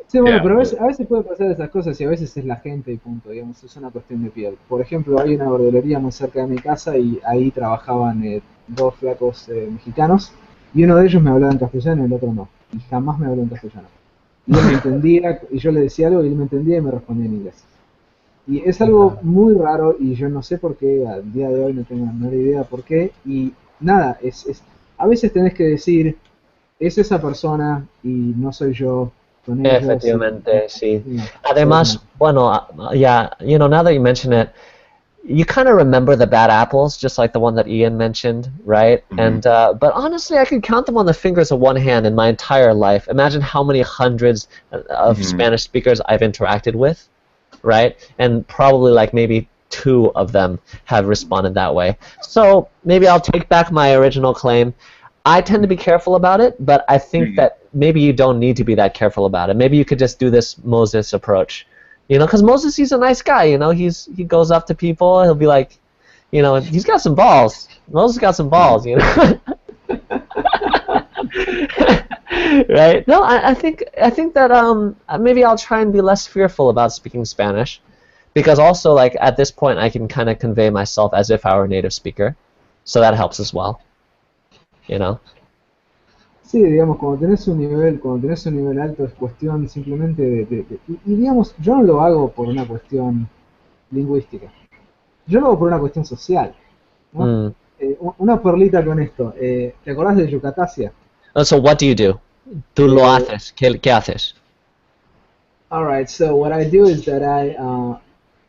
Sí, bueno, pero a veces puede pasar esas cosas y a veces es la gente y punto, digamos, es una cuestión de piel. Por ejemplo, hay una verdulería muy cerca de mi casa y ahí trabajaban dos flacos mexicanos. Y uno de ellos me hablaba en castellano y el otro no. Y jamás me habló en castellano. Y él me entendía, y yo le decía algo y él me entendía y me respondía en inglés. Y es algo muy raro y yo no sé por qué, al día de hoy no tengo la menor idea por qué. Y nada, a veces tenés que decir, es esa persona y no soy yo. Con ellos, efectivamente, sí. Además, bueno, now that you mention it, you kind of remember the bad apples, just like the one that Ian mentioned, right? And but honestly, I can count them on the fingers of one hand in my entire life. Imagine how many hundreds of Spanish speakers I've interacted with, right? And probably like maybe 2 of them have responded that way. So maybe I'll take back my original claim. I tend to be careful about it, but I think that maybe you don't need to be that careful about it. Maybe you could just do this Moses approach. You know, because Moses, he's a nice guy, you know, he goes up to people, he'll be like, you know, he's got some balls. Moses got some balls, you know. Right? No, I think that maybe I'll try and be less fearful about speaking Spanish, because also, like, at this point, I can kind of convey myself as if I were a native speaker, so that helps as well, you know. Sí, digamos, cuando tenés un nivel alto es cuestión simplemente y digamos, yo no lo hago por una cuestión lingüística, yo lo hago por una cuestión social, ¿no? Una perlita con esto, ¿te acordás de Yucatasia? So what do you do? Tú lo haces, ¿qué haces? Alright, so what I do is that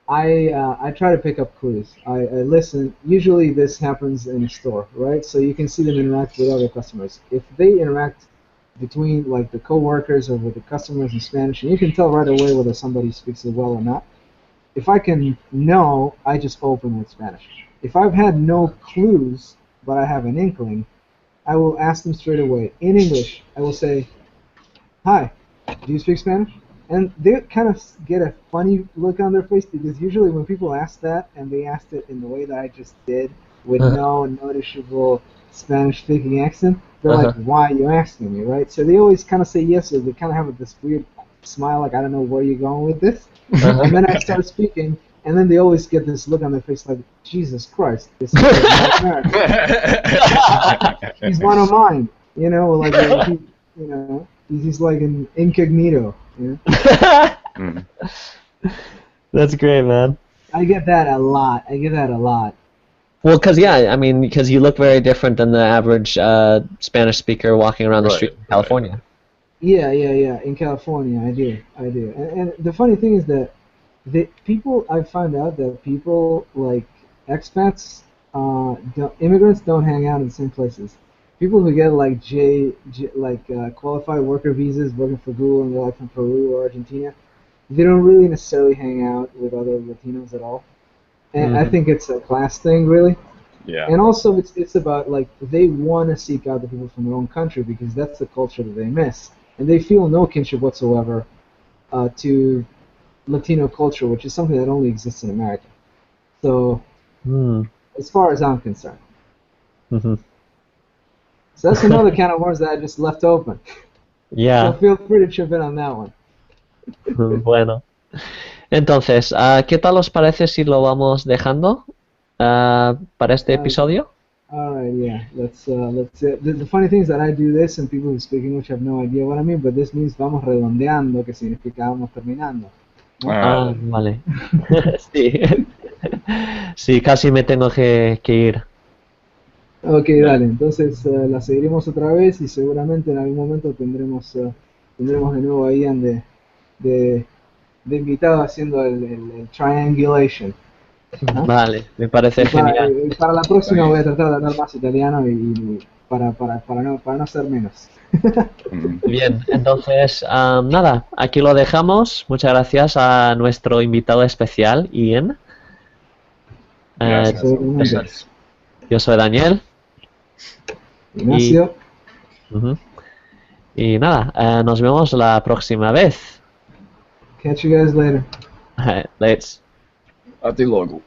I try to pick up clues. I listen. Usually this happens in a store, right? So you can see them interact with other customers. If they interact between like the co-workers or with the customers in Spanish, and you can tell right away whether somebody speaks it well or not. If I can know, I just open with Spanish. If I've had no clues, but I have an inkling, I will ask them straight away. In English, I will say, "Hi, do you speak Spanish?" And they kind of get a funny look on their face, because usually when people ask that, and they asked it in the way that I just did, with no noticeable Spanish-speaking accent, they're like, "Why are you asking me?" Right? So they always kind of say yes, or they kind of have this weird smile, like, "I don't know where you're going with this." And then I start speaking, and then they always get this look on their face, like, "Jesus Christ, this is not American." He's one of mine, you know, like he's like an incognito. Yeah. That's great, man. I get that a lot. Well, because yeah, I mean, because you look very different than the average Spanish speaker walking around the Right, street in right. California. Yeah, yeah, yeah. In California, I do, I do. And the funny thing is that I found out that people like expats, immigrants don't hang out in the same places. People who get like qualified worker visas working for Google and they're like from Peru or Argentina, they don't really necessarily hang out with other Latinos at all. And I Mhm. think it's a class thing, really. Yeah. And also, it's about like they want to seek out the people from their own country because that's the culture that they miss, and they feel no kinship whatsoever to Latino culture, which is something that only exists in America. So, Mm. as far as I'm concerned, Mhm. so that's another can of worms that I just left open. So Yeah. feel free to chip in on that one. Bueno. Entonces, ¿qué tal os parece si lo vamos dejando para este episodio? All right, yeah. Let's. The funny thing is that I do this, and people who speak English have no idea what I mean. But this means vamos redondeando, que significa vamos terminando. Ah, vale. Sí. Sí, casi me tengo que ir. Ok, dale. Entonces la seguiremos otra vez y seguramente en algún momento tendremos de nuevo a Ian de invitado haciendo el triangulation. ¿No? Vale, me parece Y genial. para la próxima bien. voy a tratar de hablar más italiano y para no ser menos. Bien, entonces, nada, aquí lo dejamos. Muchas gracias a nuestro invitado especial, Ian. Gracias. Seguramente. Yo soy Daniel. Ignacio. Ujú. Y nada, nos vemos la próxima vez. Catch you guys later. Let's. Hasta luego.